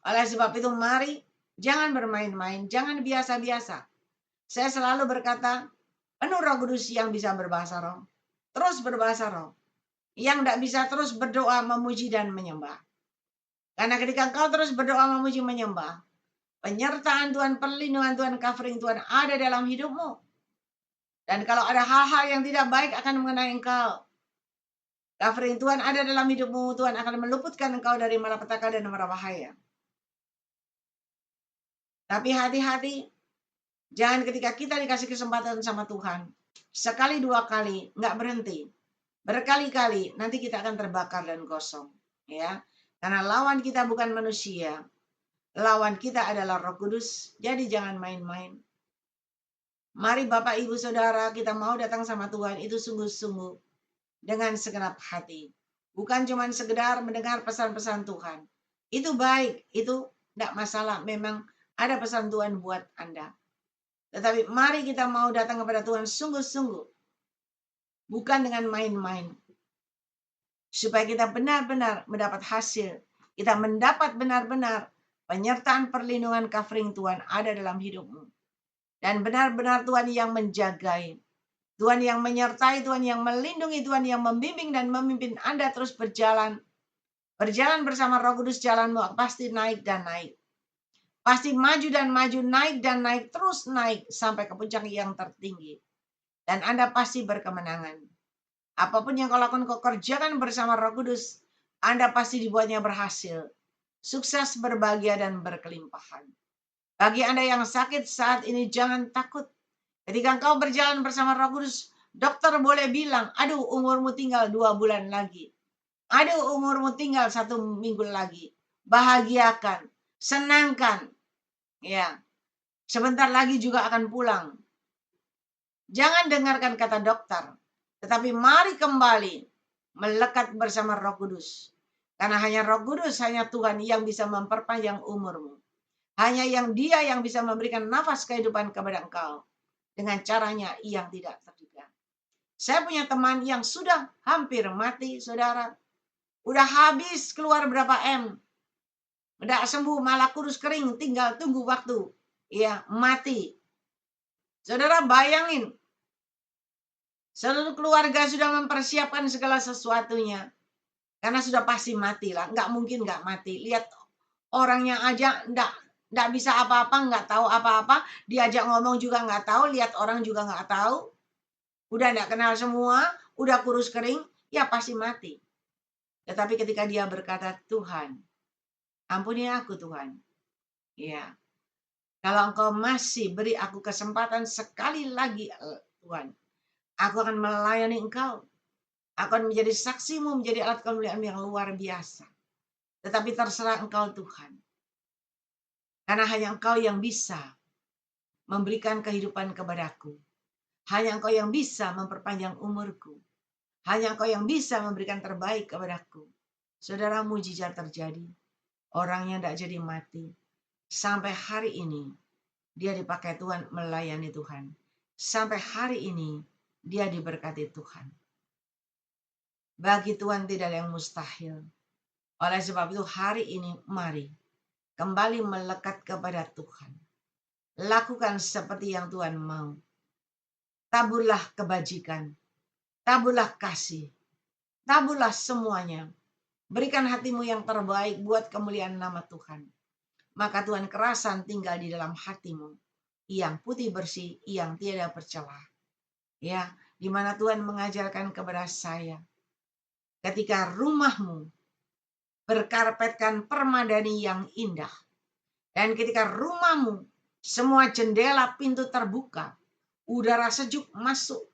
Oleh sebab itu mari jangan bermain-main, jangan biasa-biasa. Saya selalu berkata, penuh Roh Kudus yang bisa berbahasa roh. Terus berbahasa roh. Yang tidak bisa terus berdoa, memuji dan menyembah. Karena ketika engkau terus berdoa, memuji, menyembah, penyertaan Tuhan, perlindungan Tuhan, covering Tuhan ada dalam hidupmu. Dan kalau ada hal-hal yang tidak baik akan mengenai engkau, covering Tuhan ada dalam hidupmu, Tuhan akan meluputkan engkau dari malapetaka dan mara bahaya. Tapi hati-hati, jangan ketika kita dikasih kesempatan sama Tuhan, sekali dua kali, nggak berhenti. Berkali-kali, nanti kita akan terbakar dan gosong. Ya, karena lawan kita bukan manusia, lawan kita adalah Roh Kudus. Jadi jangan main-main. Mari Bapak, Ibu, Saudara, kita mau datang sama Tuhan itu sungguh-sungguh dengan segenap hati. Bukan cuma sekedar mendengar pesan-pesan Tuhan. Itu baik, itu tidak masalah. Memang ada pesan Tuhan buat Anda. Tetapi mari kita mau datang kepada Tuhan sungguh-sungguh. Bukan dengan main-main. Supaya kita benar-benar mendapat hasil. Kita mendapat benar-benar penyertaan, perlindungan, covering Tuhan ada dalam hidupmu. Dan benar-benar Tuhan yang menjagai. Tuhan yang menyertai, Tuhan yang melindungi, Tuhan yang membimbing dan memimpin Anda terus berjalan. Berjalan bersama Roh Kudus, jalanmu pasti naik dan naik. Pasti maju dan maju, naik dan naik, terus naik sampai ke puncak yang tertinggi. Dan Anda pasti berkemenangan. Apapun yang kau lakukan, kau kerjakan bersama Roh Kudus, Anda pasti dibuatnya berhasil. Sukses, berbahagia, dan berkelimpahan. Bagi Anda yang sakit saat ini, jangan takut. Ketika engkau berjalan bersama Roh Kudus, dokter boleh bilang, aduh umurmu tinggal 2 bulan lagi. Aduh umurmu tinggal 1 minggu lagi. Bahagiakan, senangkan. Ya, sebentar lagi juga akan pulang. Jangan dengarkan kata dokter, tetapi mari kembali melekat bersama Roh Kudus. Karena hanya Roh Kudus, hanya Tuhan yang bisa memperpanjang umurmu. Hanya Dia yang bisa memberikan nafas kehidupan kepada engkau. Dengan caranya yang tidak terduga. Saya punya teman yang sudah hampir mati, saudara. Udah habis keluar berapa M. Udah sembuh, malah kurus kering, tinggal tunggu waktu. Ya, mati. Saudara bayangin. Seluruh keluarga sudah mempersiapkan segala sesuatunya. Karena sudah pasti mati lah. Nggak mungkin nggak mati. Lihat orangnya aja nggak bisa apa-apa, nggak tahu apa-apa. Diajak ngomong juga nggak tahu. Lihat orang juga nggak tahu. Udah nggak kenal semua. Udah kurus kering. Ya pasti mati. Tetapi ketika dia berkata, Tuhan, ampuni aku Tuhan. Ya. Kalau engkau masih beri aku kesempatan sekali lagi Tuhan. Aku akan melayani engkau. Aku akan menjadi saksimu, menjadi alat kemuliaan yang luar biasa. Tetapi terserah engkau Tuhan. Karena hanya engkau yang bisa memberikan kehidupan kepadaku. Hanya engkau yang bisa memperpanjang umurku. Hanya engkau yang bisa memberikan terbaik kepadaku. Saudara, mujizat terjadi. Orangnya tidak jadi mati. Sampai hari ini, dia dipakai Tuhan melayani Tuhan. Sampai hari ini, dia diberkati Tuhan. Bagi Tuhan tidak ada yang mustahil. Oleh sebab itu hari ini mari kembali melekat kepada Tuhan. Lakukan seperti yang Tuhan mau. Taburlah kebajikan. Taburlah kasih. Taburlah semuanya. Berikan hatimu yang terbaik buat kemuliaan nama Tuhan. Maka Tuhan kerasan tinggal di dalam hatimu. Yang putih bersih, yang tiada bercela. Ya, di mana Tuhan mengajarkan kepada saya. Ketika rumahmu berkarpetkan permadani yang indah. Dan ketika rumahmu semua jendela pintu terbuka, udara sejuk masuk,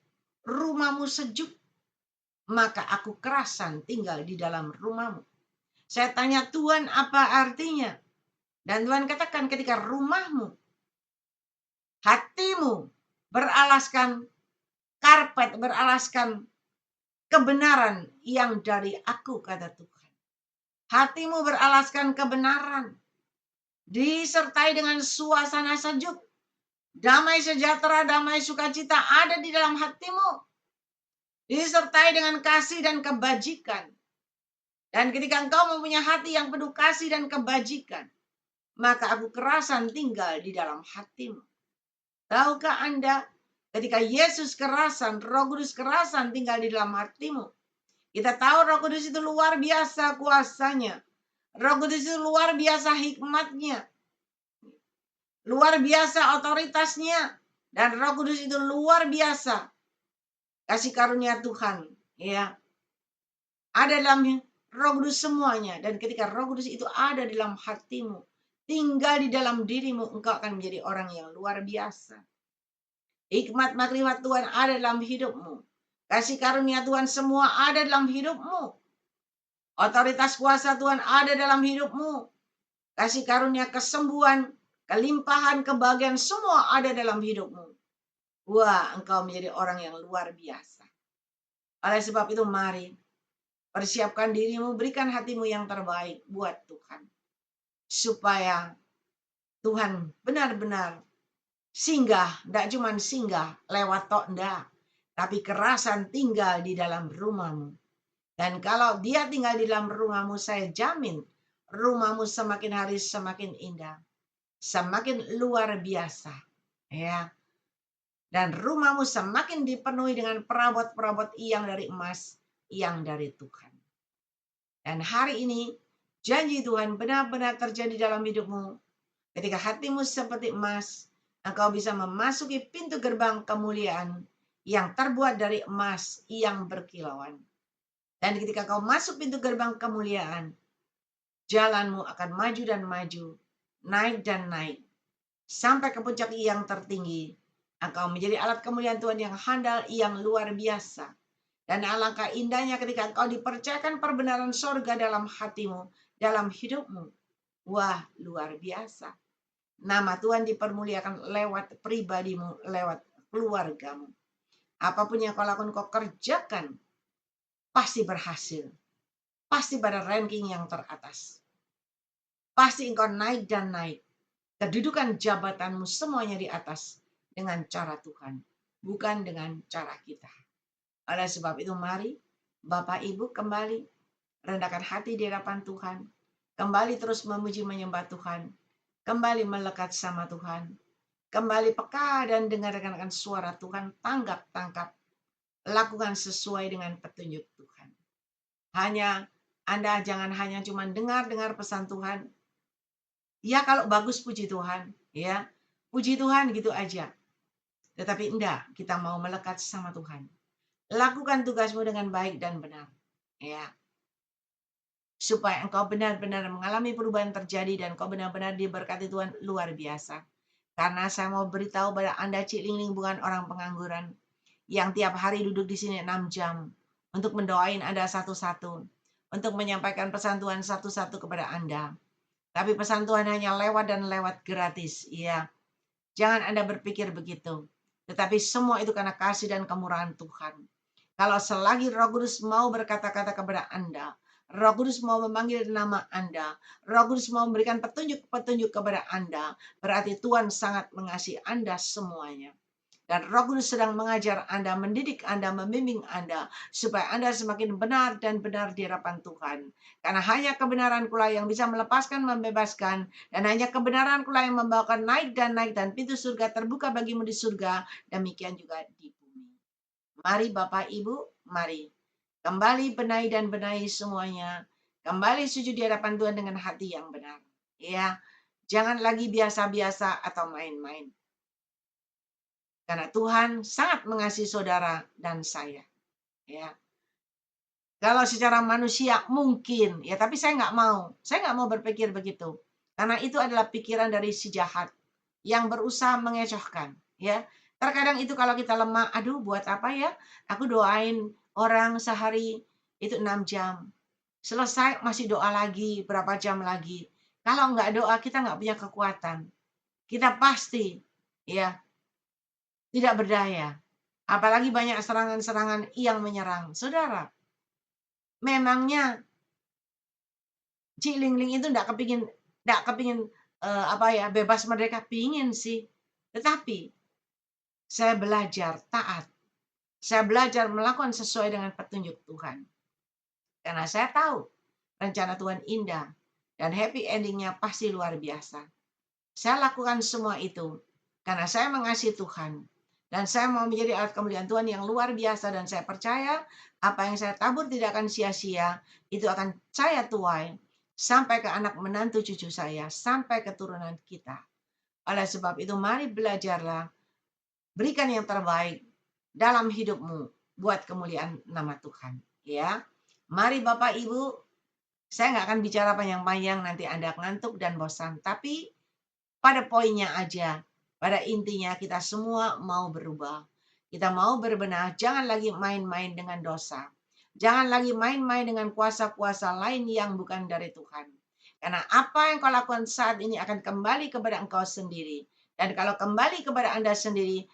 rumahmu sejuk, maka aku kerasan tinggal di dalam rumahmu. Saya tanya, Tuhan, apa artinya? Dan Tuhan katakan, ketika rumahmu, hatimu beralaskan karpet, beralaskan kebenaran yang dari aku, kata Tuhan. Hatimu beralaskan kebenaran, disertai dengan suasana sejuk, damai sejahtera, damai sukacita ada di dalam hatimu, disertai dengan kasih dan kebajikan. Dan ketika engkau mempunyai hati yang penuh kasih dan kebajikan, maka aku kerasan tinggal di dalam hatimu. Tahukah Anda, ketika Yesus kerasan, Roh Kudus kerasan tinggal di dalam hatimu. Kita tahu Roh Kudus itu luar biasa kuasanya. Roh Kudus itu luar biasa hikmatnya. Luar biasa otoritasnya. Dan Roh Kudus itu luar biasa kasih karunia Tuhan. Ya, ada dalam Roh Kudus semuanya. Dan ketika Roh Kudus itu ada di dalam hatimu, tinggal di dalam dirimu, engkau akan menjadi orang yang luar biasa. Hikmat makrifat Tuhan ada dalam hidupmu. Kasih karunia Tuhan semua ada dalam hidupmu. Otoritas kuasa Tuhan ada dalam hidupmu. Kasih karunia kesembuhan, kelimpahan, kebahagiaan semua ada dalam hidupmu. Wah, engkau menjadi orang yang luar biasa. Oleh sebab itu mari persiapkan dirimu, berikan hatimu yang terbaik buat Tuhan. Supaya Tuhan benar-benar singgah, tidak cuma singgah lewat tok ndak, tapi kerasan tinggal di dalam rumahmu. Dan kalau dia tinggal di dalam rumahmu, saya jamin rumahmu semakin hari semakin indah, semakin luar biasa, ya. Dan rumahmu semakin dipenuhi dengan perabot-perabot yang dari emas, yang dari Tuhan. Dan hari ini janji Tuhan benar-benar terjadi dalam hidupmu. Ketika hatimu seperti emas, engkau bisa memasuki pintu gerbang kemuliaan yang terbuat dari emas yang berkilauan. Dan ketika kau masuk pintu gerbang kemuliaan, jalanmu akan maju dan maju, naik dan naik, sampai ke puncak yang tertinggi. Engkau menjadi alat kemuliaan Tuhan yang handal, yang luar biasa. Dan alangkah indahnya ketika engkau dipercayakan perbenaran sorga dalam hatimu, dalam hidupmu. Wah, luar biasa. Nama Tuhan dipermuliakan lewat pribadimu, lewat keluargamu. Apapun yang kau lakukan, kau kerjakan, pasti berhasil. Pasti pada ranking yang teratas. Pasti engkau naik dan naik. Kedudukan jabatanmu semuanya di atas dengan cara Tuhan, bukan dengan cara kita. Oleh sebab itu mari Bapak Ibu kembali rendahkan hati di hadapan Tuhan. Kembali terus memuji menyembah Tuhan. Kembali melekat sama Tuhan. Kembali peka dan dengarkan suara Tuhan. Tanggap, tangkap. Lakukan sesuai dengan petunjuk Tuhan. Anda jangan hanya cuma dengar pesan Tuhan. Ya kalau bagus puji Tuhan. Ya, puji Tuhan gitu aja. Tetapi enggak, kita mau melekat sama Tuhan. Lakukan tugasmu dengan baik dan benar. Ya. Supaya engkau benar-benar mengalami perubahan terjadi dan engkau benar-benar diberkati Tuhan luar biasa. Karena saya mau beritahu pada Anda, Cik Ling Ling bukan orang pengangguran yang tiap hari duduk di sini 6 jam untuk mendoain Anda satu-satu, untuk menyampaikan pesan Tuhan satu-satu kepada Anda. Tapi pesan Tuhan hanya lewat dan lewat gratis. Ya, jangan Anda berpikir begitu. Tetapi semua itu karena kasih dan kemurahan Tuhan. Kalau selagi Roh Kudus mau berkata-kata kepada Anda, Roh Kudus mau memanggil nama Anda, Roh Kudus mau memberikan petunjuk-petunjuk kepada Anda, berarti Tuhan sangat mengasihi Anda semuanya. Dan Roh Kudus sedang mengajar Anda, mendidik Anda, membimbing Anda, supaya Anda semakin benar dan benar di hadapan Tuhan. Karena hanya kebenaran pula yang bisa melepaskan, membebaskan, dan hanya kebenaran pula yang membawakan naik, dan pintu surga terbuka bagimu di surga, demikian juga di bumi. Mari Bapak Ibu, mari. Kembali benahi dan benahi semuanya. Kembali sujud di hadapan Tuhan dengan hati yang benar. Ya, jangan lagi biasa-biasa atau main-main. Karena Tuhan sangat mengasihi saudara dan saya. Ya. Kalau secara manusia mungkin, ya tapi saya nggak mau. Saya nggak mau berpikir begitu. Karena itu adalah pikiran dari si jahat yang berusaha mengecohkan. Ya. Terkadang itu kalau kita lemah, aduh buat apa ya? Aku doain orang sehari itu 6 jam. selesai masih doa lagi, berapa jam lagi. Kalau nggak doa, kita nggak punya kekuatan. Kita pasti ya tidak berdaya. Apalagi banyak serangan-serangan yang menyerang. Saudara, memangnya Cik Ling itu enggak kepingin bebas merdeka, pingin sih. Tetapi saya belajar taat. Saya belajar melakukan sesuai dengan petunjuk Tuhan. Karena saya tahu rencana Tuhan indah dan happy endingnya pasti luar biasa. Saya lakukan semua itu karena saya mengasihi Tuhan. Dan saya mau menjadi alat kemuliaan Tuhan yang luar biasa. Dan saya percaya apa yang saya tabur tidak akan sia-sia. Itu akan saya tuai sampai ke anak menantu cucu saya, sampai keturunan kita. Oleh sebab itu mari belajarlah, berikan yang terbaik dalam hidupmu buat kemuliaan nama Tuhan. Ya, mari Bapak Ibu, saya nggak akan bicara panjang-panjang, nanti Anda ngantuk dan bosan. Tapi pada poinnya aja, pada intinya kita semua mau berubah. Kita mau berbenah, jangan lagi main-main dengan dosa. Jangan lagi main-main dengan kuasa-kuasa lain yang bukan dari Tuhan. Karena apa yang kau lakukan saat ini akan kembali kepada engkau sendiri. Dan kalau kembali kepada Anda sendiri,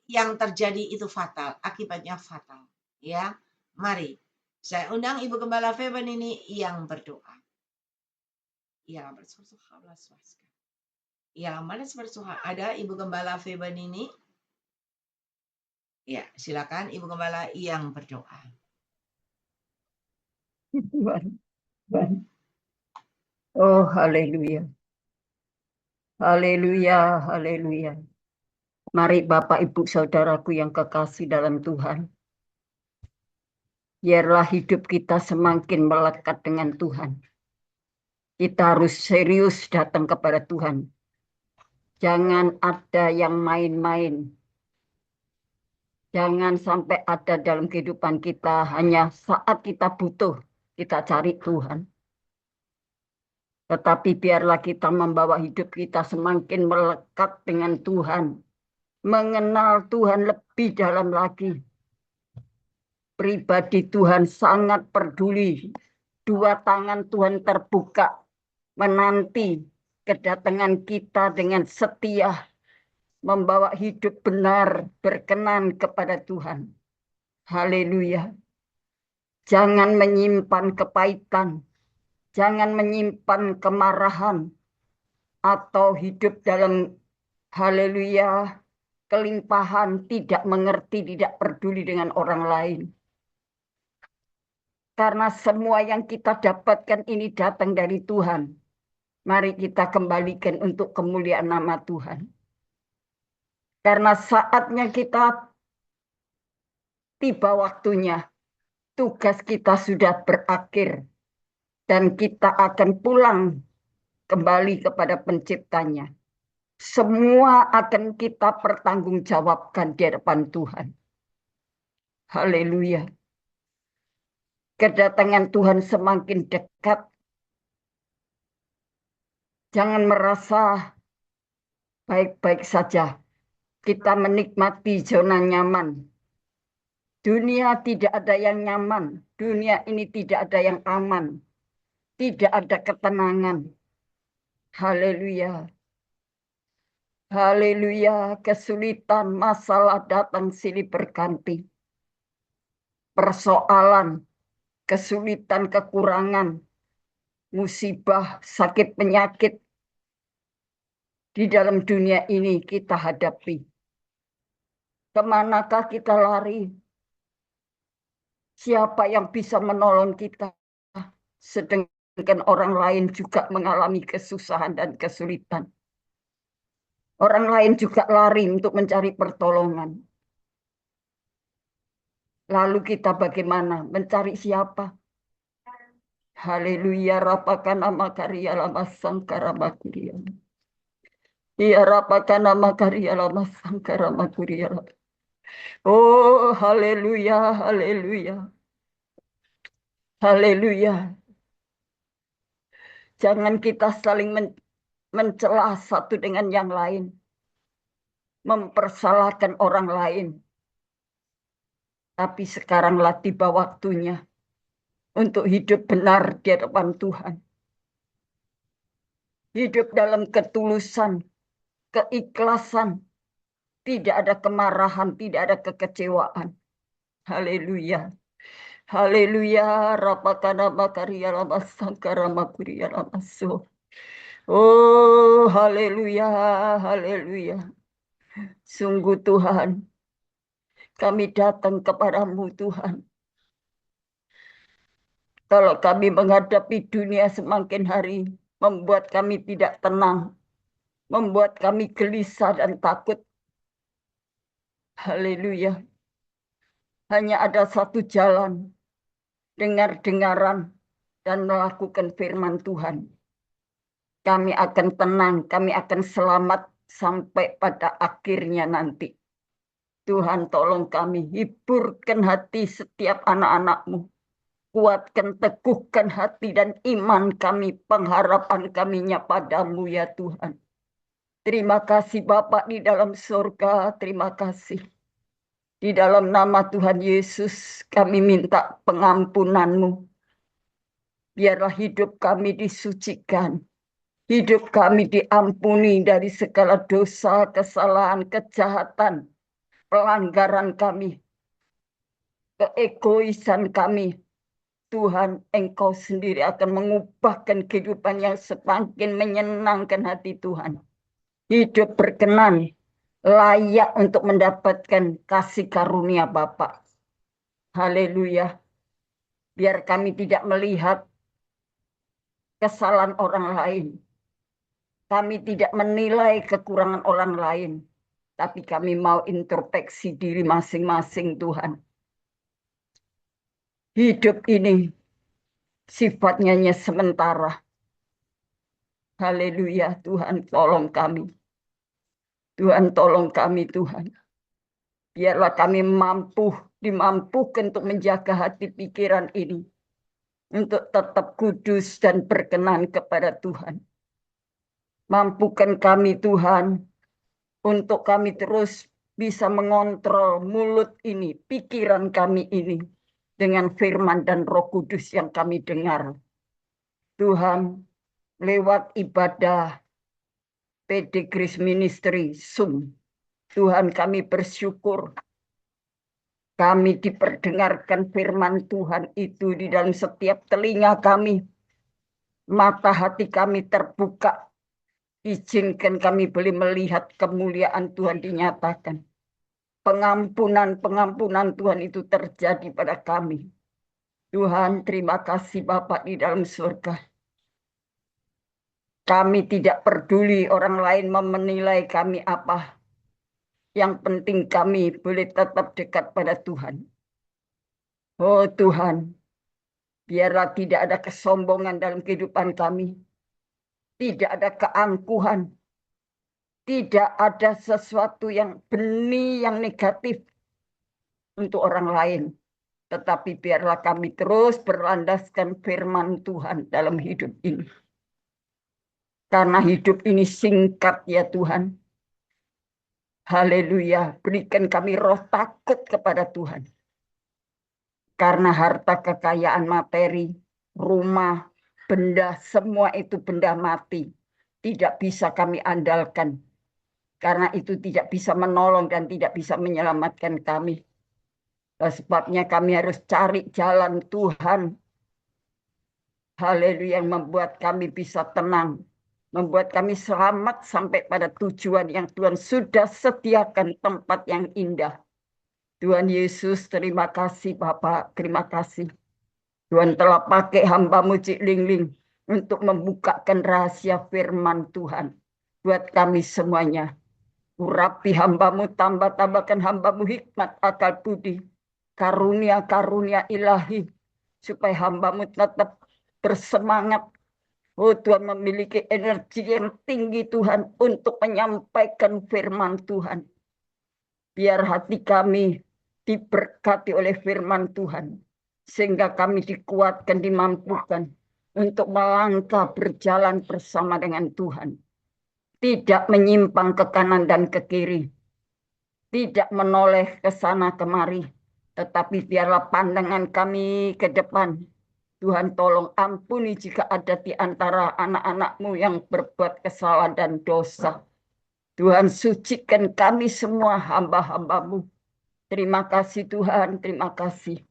yang terjadi itu fatal, akibatnya fatal. Ya, mari saya undang Ibu Gembala Feben ini yang berdoa. Ia bersuara swasta. Ya, mana bersuara? Ada Ibu Gembala Feben ini? Ya, silakan Ibu Gembala yang berdoa. Tuhan. Oh, haleluya. Haleluya, haleluya. Mari Bapak Ibu Saudaraku yang kekasih dalam Tuhan. Biarlah hidup kita semakin melekat dengan Tuhan. Kita harus serius datang kepada Tuhan. Jangan ada yang main-main. Jangan sampai ada dalam kehidupan kita hanya saat kita butuh, kita cari Tuhan. Tetapi biarlah kita membawa hidup kita semakin melekat dengan Tuhan. Mengenal Tuhan lebih dalam lagi. Pribadi Tuhan sangat peduli. Dua tangan Tuhan terbuka menanti kedatangan kita dengan setia. Membawa hidup benar berkenan kepada Tuhan. Haleluya. Jangan menyimpan kepahitan. Jangan menyimpan kemarahan. Atau hidup dalam haleluya kelimpahan, tidak mengerti, tidak peduli dengan orang lain. Karena semua yang kita dapatkan ini datang dari Tuhan. Mari kita kembalikan untuk kemuliaan nama Tuhan. Karena saatnya kita tiba waktunya, tugas kita sudah berakhir. Dan kita akan pulang kembali kepada penciptanya. Semua akan kita pertanggungjawabkan di hadapan Tuhan. Haleluya. Kedatangan Tuhan semakin dekat. Jangan merasa baik-baik saja. Kita menikmati zona nyaman. Dunia tidak ada yang nyaman. Dunia ini tidak ada yang aman. Tidak ada ketenangan. Haleluya. Haleluya. Kesulitan, masalah datang silih berganti. Persoalan, kesulitan, kekurangan, musibah, sakit, penyakit di dalam dunia ini kita hadapi. Kemanakah kita lari? Siapa yang bisa menolong kita? Sedangkan orang lain juga mengalami kesusahan dan kesulitan. Orang lain juga lari untuk mencari pertolongan. Lalu kita bagaimana? Mencari siapa? Haleluya, rapakan nama karya lama sangkara makuria. Iya, rapakan nama karya lama sangkara makuria. Oh, haleluya, haleluya. Haleluya. Jangan kita saling mencela satu dengan yang lain. Mempersalahkan orang lain. Tapi sekaranglah tiba waktunya. untuk hidup benar di hadapan Tuhan. Hidup dalam ketulusan, keikhlasan, tidak ada kemarahan, tidak ada kekecewaan. Haleluya. Haleluya. Rapakana makaria ramasangkara makuria ramaso. Oh, haleluya, haleluya. Sungguh Tuhan, kami datang kepadamu Tuhan. Kalau kami menghadapi dunia semakin hari, membuat kami tidak tenang, membuat kami gelisah dan takut. Haleluya. Hanya ada satu jalan, dengar-dengaran dan melakukan firman Tuhan. Kami akan tenang, kami akan selamat sampai pada akhirnya nanti. Tuhan tolong kami, hiburkan hati setiap anak-anak-Mu. Kuatkan, teguhkan hati dan iman kami, pengharapan kaminya padamu ya Tuhan. Terima kasih Bapa di dalam surga, terima kasih. Di dalam nama Tuhan Yesus kami minta pengampunan-Mu. Biarlah hidup kami disucikan. Hidup kami diampuni dari segala dosa, kesalahan, kejahatan, pelanggaran kami, keegoisan kami. Tuhan, Engkau sendiri akan mengubahkan kehidupan yang semakin menyenangkan hati Tuhan. Hidup berkenan, layak untuk mendapatkan kasih karunia Bapa. Haleluya. Biar kami tidak melihat kesalahan orang lain. Kami tidak menilai kekurangan orang lain. Tapi kami mau introspeksi diri masing-masing Tuhan. Hidup ini sifatnya hanya sementara. Haleluya, Tuhan tolong kami. Tuhan tolong kami Tuhan. Biarlah kami dimampukan untuk menjaga hati pikiran ini. Untuk tetap kudus dan berkenan kepada Tuhan. Mampukan kami Tuhan. Untuk kami terus bisa mengontrol mulut ini, pikiran kami ini. Dengan firman dan Roh Kudus yang kami dengar. Tuhan, lewat ibadah PD Grace Ministry Zoom, Tuhan kami bersyukur. Kami diperdengarkan firman Tuhan itu di dalam setiap telinga kami. Mata hati kami terbuka. Izinkan kami boleh melihat kemuliaan Tuhan dinyatakan. Pengampunan Tuhan itu terjadi pada kami. Tuhan, terima kasih Bapa di dalam surga. Kami tidak peduli orang lain menilai kami apa. Yang penting kami boleh tetap dekat pada Tuhan. Oh Tuhan, biarlah tidak ada kesombongan dalam kehidupan kami. Tidak ada keangkuhan. Tidak ada sesuatu yang benih, yang negatif untuk orang lain. Tetapi biarlah kami terus berlandaskan firman Tuhan dalam hidup ini. Karena hidup ini singkat ya Tuhan. Haleluya. Berikan kami roh takut kepada Tuhan. Karena harta kekayaan materi, rumah, benda, semua itu benda mati. Tidak bisa kami andalkan. Karena itu tidak bisa menolong dan tidak bisa menyelamatkan kami. Sebabnya kami harus cari jalan Tuhan. Haleluya, yang membuat kami bisa tenang. Membuat kami selamat sampai pada tujuan yang Tuhan sudah sediakan, tempat yang indah. Tuhan Yesus, terima kasih Bapak, terima kasih. Tuhan telah pakai hamba-Mu Cik Ling untuk membukakan rahasia firman Tuhan. Buat kami semuanya. Urapi hamba-Mu, tambahkan hamba-Mu hikmat, akal budi, karunia-karunia ilahi, supaya hamba-Mu tetap bersemangat. Oh Tuhan, memiliki energi yang tinggi Tuhan untuk menyampaikan firman Tuhan. Biar hati kami diberkati oleh firman Tuhan. Sehingga kami dikuatkan, dimampukan untuk melangkah berjalan bersama dengan Tuhan. Tidak menyimpang ke kanan dan ke kiri. Tidak menoleh ke sana kemari. Tetapi biarlah pandangan kami ke depan. Tuhan tolong ampuni jika ada di antara anak-anak-Mu yang berbuat kesalahan dan dosa. Tuhan sucikan kami semua hamba-hamba-Mu. Terima kasih Tuhan, terima kasih.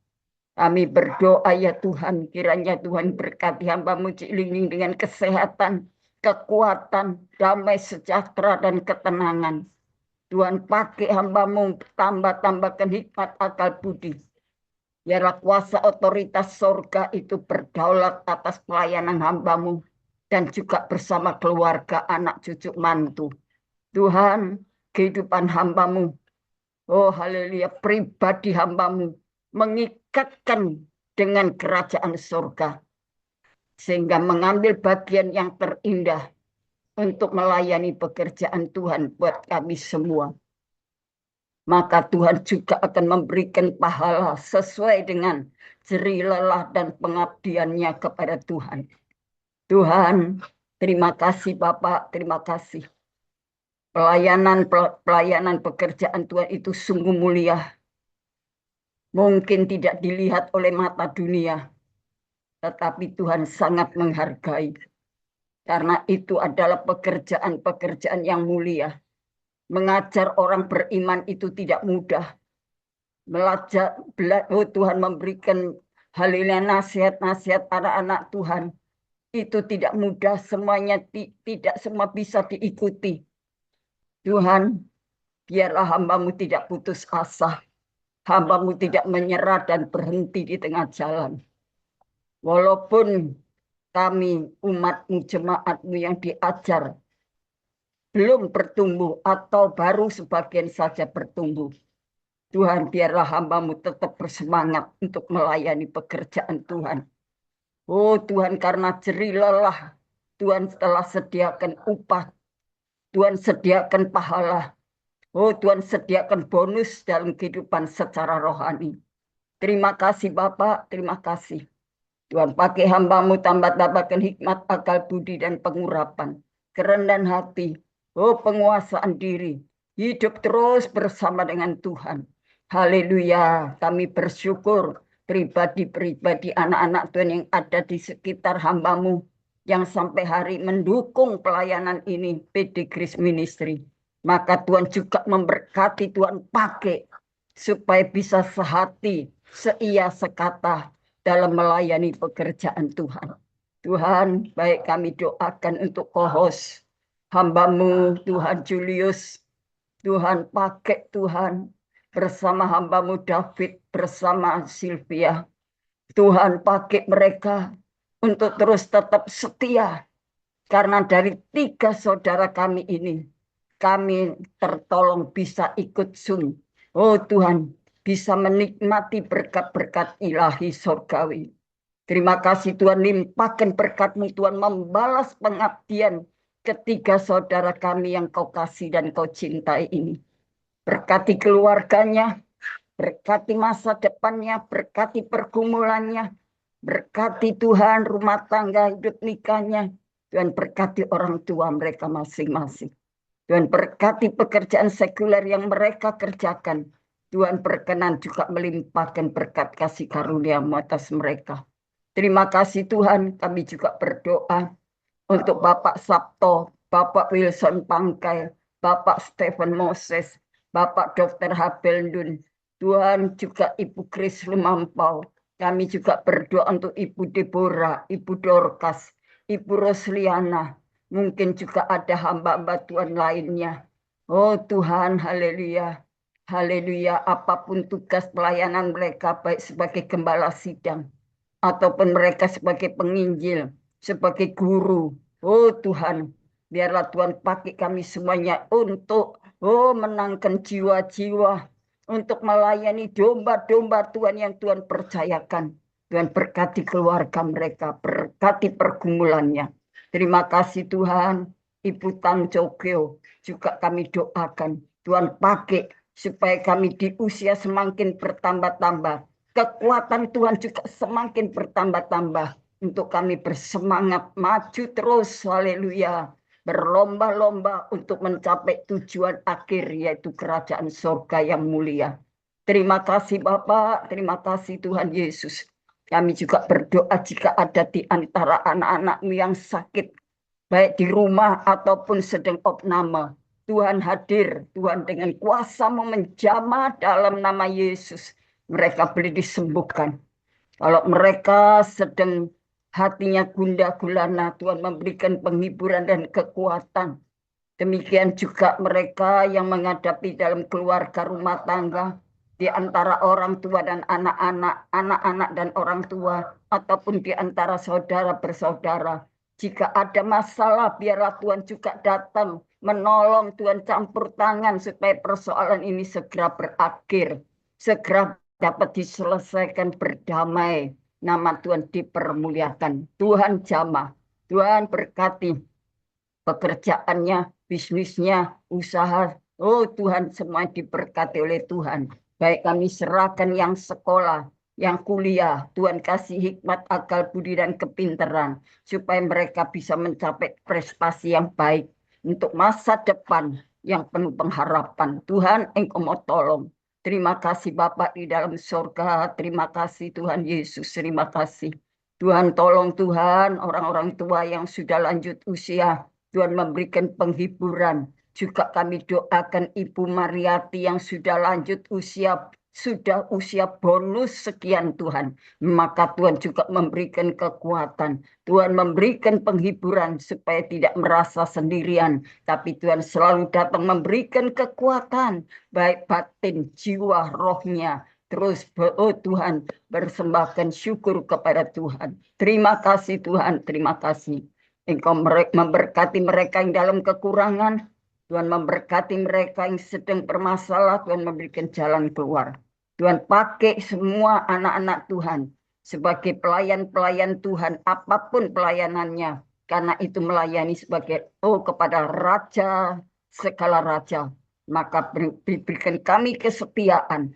Kami berdoa ya Tuhan, kiranya Tuhan berkati hamba-Mu Cik Ling dengan kesehatan, kekuatan, damai sejahtera dan ketenangan. Tuhan pakai hamba-Mu, tambah-tambahkan hikmat akal budi. Biarlah kuasa otoritas sorga itu berdaulat atas pelayanan hamba-Mu dan juga bersama keluarga, anak, cucu, mantu. Tuhan, kehidupan hamba-Mu, oh haleluya, pribadi hamba-Mu mengikatkan dengan kerajaan sorga, sehingga mengambil bagian yang terindah untuk melayani pekerjaan Tuhan buat kami semua. Maka Tuhan juga akan memberikan pahala sesuai dengan jerih lelah dan pengabdiannya kepada Tuhan. Tuhan, terima kasih Bapak, terima kasih. Pelayanan pekerjaan Tuhan itu sungguh mulia. Mungkin tidak dilihat oleh mata dunia, tetapi Tuhan sangat menghargai. Karena itu adalah pekerjaan-pekerjaan yang mulia. Mengajar orang beriman itu tidak mudah. Tuhan memberikan haleluya nasihat-nasihat anak-anak Tuhan. Itu tidak mudah, semuanya tidak semua bisa diikuti. Tuhan, biarlah hamba-Mu tidak putus asa. Hamba-Mu tidak menyerah dan berhenti di tengah jalan. Walaupun kami umat-Mu, jemaat-Mu yang diajar, belum bertumbuh atau baru sebagian saja bertumbuh. Tuhan, biarlah hamba-Mu tetap bersemangat untuk melayani pekerjaan Tuhan. Oh Tuhan, karena jerih lelah, Tuhan telah sediakan upah. Tuhan sediakan pahala. Oh Tuhan sediakan bonus dalam kehidupan secara rohani. Terima kasih Bapak, terima kasih. Tuhan pakai hamba-Mu tambah-tambahkan hikmat, akal budi dan pengurapan. Kerendahan hati. Oh penguasaan diri. Hidup terus bersama dengan Tuhan. Haleluya, kami bersyukur pribadi-pribadi anak-anak Tuhan yang ada di sekitar hamba-Mu yang sampai hari mendukung pelayanan ini, PD Grace Ministry. Maka Tuhan juga memberkati, Tuhan pakai supaya bisa sehati, seia, sekata dalam melayani pekerjaan Tuhan. Tuhan, baik kami doakan untuk co-host hamba-Mu Tuhan Julius. Tuhan pakai Tuhan bersama hamba-Mu David, bersama Sylvia. Tuhan pakai mereka untuk terus tetap setia. Karena dari 3 saudara kami ini, kami tertolong bisa ikut Zoom. Oh Tuhan, bisa menikmati berkat-berkat ilahi surgawi. Terima kasih Tuhan, limpahkan berkat-Mu Tuhan, membalas pengabdian ketiga saudara kami yang Kau kasih dan Kau cintai ini. Berkati keluarganya, berkati masa depannya, berkati pergumulannya, berkati Tuhan rumah tangga, hidup nikahnya. Tuhan berkati orang tua mereka masing-masing. Tuhan berkati pekerjaan sekuler yang mereka kerjakan. Tuhan berkenan juga melimpahkan berkat kasih karunia-Mu atas mereka. Terima kasih Tuhan, kami juga berdoa untuk Bapak Sabto, Bapak Wilson Pangkai, Bapak Stephen Moses, Bapak Dr. Habel Dun, Tuhan juga Ibu Kris Lumampau. Kami juga berdoa untuk Ibu Deborah, Ibu Dorcas, Ibu Rosliana. Mungkin juga ada hamba-hamba Tuhan lainnya. Oh Tuhan, haleluya. Haleluya, apapun tugas pelayanan mereka, baik sebagai gembala sidang, ataupun mereka sebagai penginjil, sebagai guru. Oh Tuhan, biarlah Tuhan pakai kami semuanya untuk menangkan jiwa-jiwa, untuk melayani domba-domba Tuhan yang Tuhan percayakan. Tuhan berkati keluarga mereka, berkati pergumulannya. Terima kasih Tuhan. Ibu Tan Jogyo juga kami doakan. Tuhan pakai supaya kami di usia semakin bertambah-tambah. Kekuatan Tuhan juga semakin bertambah-tambah. Untuk kami bersemangat maju terus. Haleluya. Berlomba-lomba untuk mencapai tujuan akhir, yaitu kerajaan surga yang mulia. Terima kasih Bapak, terima kasih Tuhan Yesus. Kami juga berdoa jika ada di antara anak-anak-Mu yang sakit, baik di rumah ataupun sedang opname. Tuhan hadir, Tuhan dengan kuasa-Mu menjamah dalam nama Yesus. Mereka boleh disembuhkan. Kalau mereka sedang hatinya gundah gulana, Tuhan memberikan penghiburan dan kekuatan. Demikian juga mereka yang menghadapi dalam keluarga rumah tangga, di antara orang tua dan anak-anak, anak-anak dan orang tua, ataupun di antara saudara bersaudara. Jika ada masalah, biarlah Tuhan juga datang, menolong, Tuhan campur tangan supaya persoalan ini segera berakhir, segera dapat diselesaikan berdamai. Nama Tuhan dipermuliakan. Tuhan jamah, Tuhan berkati pekerjaannya, bisnisnya, usaha. Oh Tuhan, semua diberkati oleh Tuhan. Baik kami serahkan yang sekolah, yang kuliah. Tuhan kasih hikmat, akal budi, dan kepintaran. Supaya mereka bisa mencapai prestasi yang baik. Untuk masa depan yang penuh pengharapan. Tuhan, Engkau mau tolong. Terima kasih Bapak di dalam surga. Terima kasih Tuhan Yesus. Terima kasih. Tuhan tolong Tuhan orang-orang tua yang sudah lanjut usia. Tuhan memberikan penghiburan. Juga kami doakan Ibu Mariati yang sudah lanjut usia, sudah usia bonus sekian Tuhan. Maka Tuhan juga memberikan kekuatan. Tuhan memberikan penghiburan supaya tidak merasa sendirian. Tapi Tuhan selalu datang memberikan kekuatan. Baik batin, jiwa, rohnya. Terus, oh Tuhan, bersembahkan syukur kepada Tuhan. Terima kasih Tuhan, terima kasih. Engkau memberkati mereka yang dalam kekurangan. Tuhan memberkati mereka yang sedang bermasalah. Tuhan memberikan jalan keluar. Tuhan pakai semua anak-anak Tuhan sebagai pelayan-pelayan Tuhan. Apapun pelayanannya. Karena itu melayani sebagai kepada Raja, segala Raja. Maka berikan kami kesetiaan,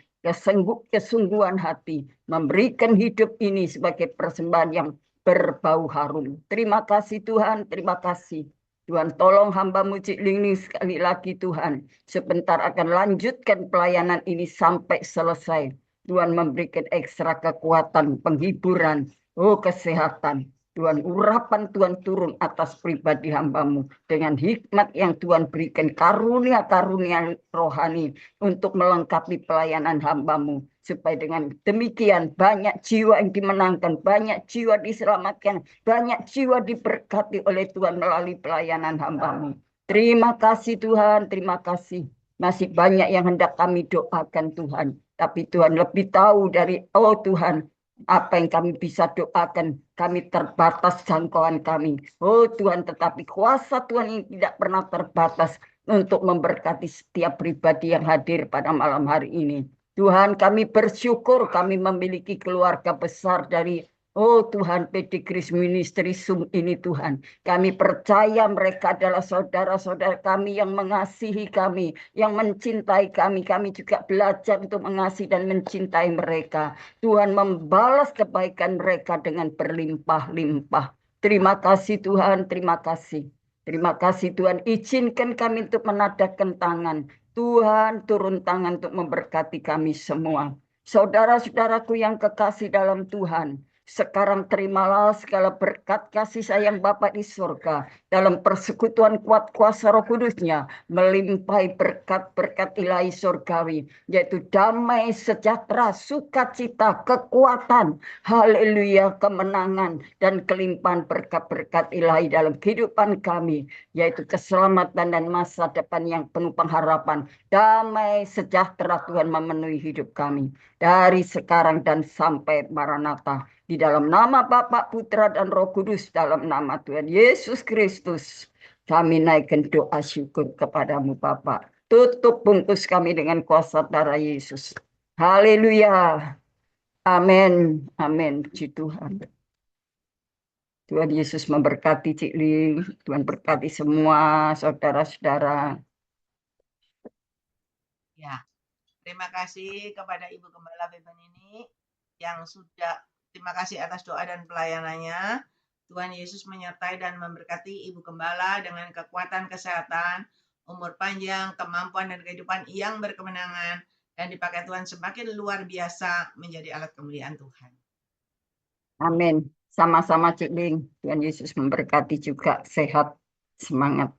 kesungguhan hati. Memberikan hidup ini sebagai persembahan yang berbau harum. Terima kasih Tuhan, terima kasih. Tuhan tolong hamba-Mu Cik Ling sekali lagi Tuhan. Sebentar akan lanjutkan pelayanan ini sampai selesai. Tuhan memberikan ekstra kekuatan, penghiburan, kesehatan. Tuhan urapan Tuhan turun atas pribadi hamba-Mu. Dengan hikmat yang Tuhan berikan, karunia-karunia rohani untuk melengkapi pelayanan hamba-Mu. Supaya dengan demikian banyak jiwa yang dimenangkan, banyak jiwa diselamatkan, banyak jiwa diberkati oleh Tuhan melalui pelayanan hamba-Mu. Terima kasih Tuhan, terima kasih. Masih banyak yang hendak kami doakan Tuhan. Tapi Tuhan lebih tahu dari, Tuhan, apa yang kami bisa doakan. Kami terbatas jangkauan kami. Oh Tuhan, tetapi kuasa Tuhan ini tidak pernah terbatas untuk memberkati setiap pribadi yang hadir pada malam hari ini. Tuhan, kami bersyukur kami memiliki keluarga besar dari Tuhan PT Kris Ministry Sum ini Tuhan. Kami percaya mereka adalah saudara-saudara kami yang mengasihi kami, yang mencintai kami. Kami juga belajar untuk mengasihi dan mencintai mereka. Tuhan membalas kebaikan mereka dengan berlimpah-limpah. Terima kasih Tuhan, terima kasih. Terima kasih Tuhan, izinkan kami untuk menadahkan tangan. Tuhan turun tangan untuk memberkati kami semua. Saudara-saudaraku yang kekasih dalam Tuhan, sekarang terimalah segala berkat kasih sayang Bapa di surga dalam persekutuan kuat kuasa Roh Kudus-Nya melimpahi berkat-berkat ilahi surgawi, yaitu damai, sejahtera, sukacita, kekuatan, haleluya, kemenangan dan kelimpahan berkat-berkat ilahi dalam kehidupan kami, yaitu keselamatan dan masa depan yang penuh pengharapan. Damai sejahtera Tuhan memenuhi hidup kami dari sekarang dan sampai Maranatha. Di dalam nama Bapa, Putra, dan Roh Kudus, dalam nama Tuhan Yesus Kristus, kami naikkan doa syukur kepadamu Bapa. Tutup bungkus kami dengan kuasa darah Yesus. Haleluya. Amin. Amin. Puji Tuhan. Tuhan Yesus memberkati Cik Ling. Tuhan berkati semua saudara-saudara. Ya, terima kasih kepada Ibu Gembala Beben ini yang sudah, terima kasih atas doa dan pelayanannya. Tuhan Yesus menyertai dan memberkati Ibu Gembala dengan kekuatan kesehatan, umur panjang, kemampuan dan kehidupan yang berkemenangan, dan dipakai Tuhan semakin luar biasa menjadi alat kemuliaan Tuhan. Amin. Sama-sama Cik Ling. Tuhan Yesus memberkati juga. Sehat, semangat.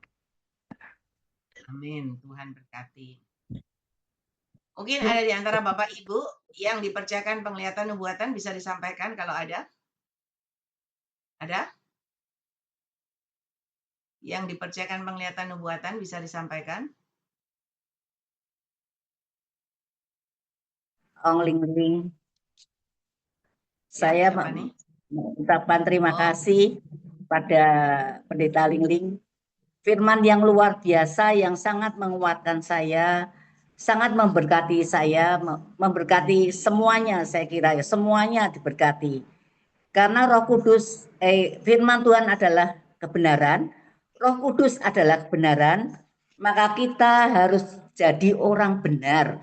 Amin. Tuhan berkati. Mungkin ada di antara Bapak Ibu yang dipercayakan penglihatan nubuatan bisa disampaikan kalau ada? Ada? Yang dipercayakan penglihatan nubuatan bisa disampaikan? Ong Ling Ling. Ya, Saya siapa nih? mengucapkan terima Oh, kasih pada Pendeta Ling Ling. Firman yang luar biasa yang sangat menguatkan saya, sangat memberkati saya, memberkati semuanya saya kira ya, semuanya diberkati. Karena Roh Kudus, firman Tuhan adalah kebenaran, Roh Kudus adalah kebenaran, maka kita harus jadi orang benar.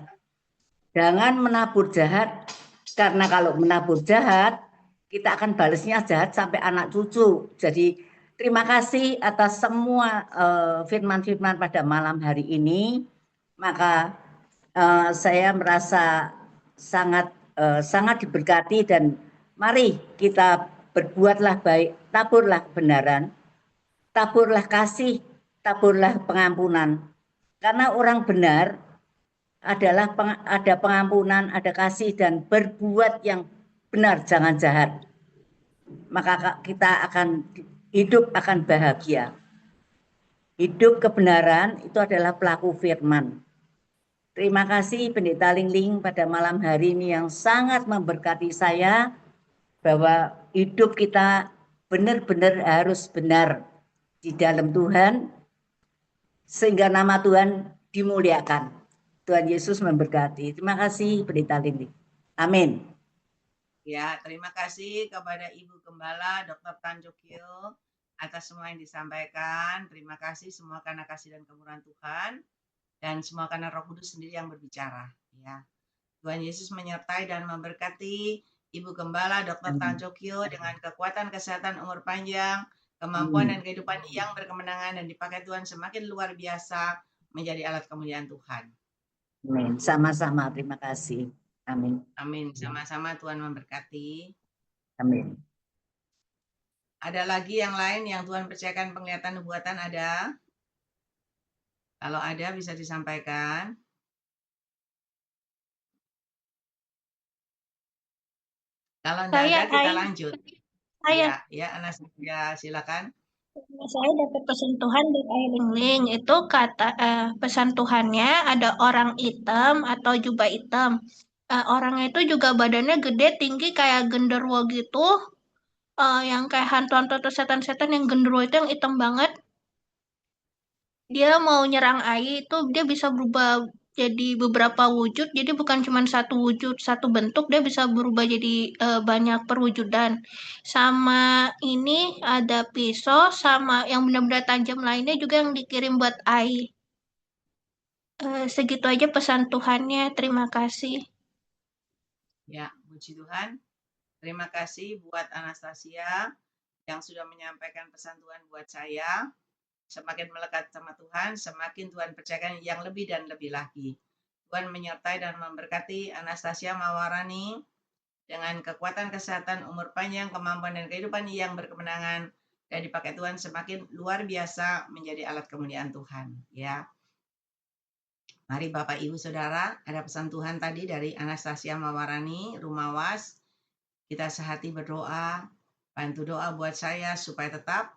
Jangan menabur jahat, karena kalau menabur jahat, kita akan balasnya jahat sampai anak cucu. Jadi terima kasih atas semua firman-firman pada malam hari ini. Maka saya merasa sangat diberkati dan mari kita berbuatlah baik, taburlah kebenaran, taburlah kasih, taburlah pengampunan. Karena orang benar adalah ada pengampunan, ada kasih dan berbuat yang benar, jangan jahat. Maka kita akan hidup akan bahagia. Hidup kebenaran itu adalah pelaku firman. Terima kasih Pendeta Ling Ling pada malam hari ini yang sangat memberkati saya bahwa hidup kita benar-benar harus benar di dalam Tuhan sehingga nama Tuhan dimuliakan. Tuhan Yesus memberkati. Terima kasih Pendeta Ling Ling. Amin. ya, terima kasih kepada Ibu Gembala Dr. Tan Jokyo atas semua yang disampaikan. Terima kasih semua karena kasih dan kemurahan Tuhan dan semua karena Roh Kudus sendiri yang berbicara. Ya, Tuhan Yesus menyertai dan memberkati Ibu Gembala Dr. Tan Jokyo dengan kekuatan, kesehatan, umur panjang, kemampuan dan kehidupan yang berkemenangan dan dipakai Tuhan semakin luar biasa menjadi alat kemuliaan Tuhan. Amin. Sama-sama, terima kasih. Amin. Amin. Sama-sama Tuhan memberkati. Amin. Ada lagi yang lain yang Tuhan percayakan penglihatan nubuatan ada? Kalau ada bisa disampaikan. Kalau enggak ada kita lanjut. Ya, Anastasia silakan. Saya dapat pesan Tuhan dari Ayah Ling Ling. Itu kata pesan Tuhannya ada orang hitam atau jubah hitam. Orangnya itu juga badannya gede, tinggi kayak genderuwo gitu. Yang kayak hantu-hantu atau setan-setan yang genderuwo itu yang hitam banget. Dia mau nyerang Ai itu dia bisa berubah jadi beberapa wujud. Jadi bukan cuma satu wujud, satu bentuk, dia bisa berubah jadi banyak perwujudan. Sama ini ada pisau sama yang benar-benar tajam lainnya juga yang dikirim buat Ai. Segitu aja pesan Tuhannya. Terima kasih. Ya, puji Tuhan. Terima kasih buat Anastasia yang sudah menyampaikan pesan Tuhan buat saya. Semakin melekat sama Tuhan, semakin Tuhan percayakan yang lebih dan lebih lagi. Tuhan menyertai dan memberkati Anastasia Mawarani dengan kekuatan, kesehatan, umur panjang, kemampuan dan kehidupan yang berkemenangan dan dipakai Tuhan semakin luar biasa menjadi alat kemuliaan Tuhan. Ya, mari Bapak Ibu Saudara, ada pesan Tuhan tadi dari Anastasia Mawarani, Rumawas. Kita sehati berdoa, bantu doa buat saya supaya tetap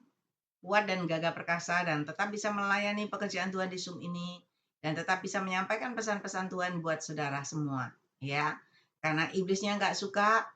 kuat dan gagah perkasa dan tetap bisa melayani pekerjaan Tuhan di Zoom ini dan tetap bisa menyampaikan pesan-pesan Tuhan buat saudara semua, ya. Karena iblisnya nggak suka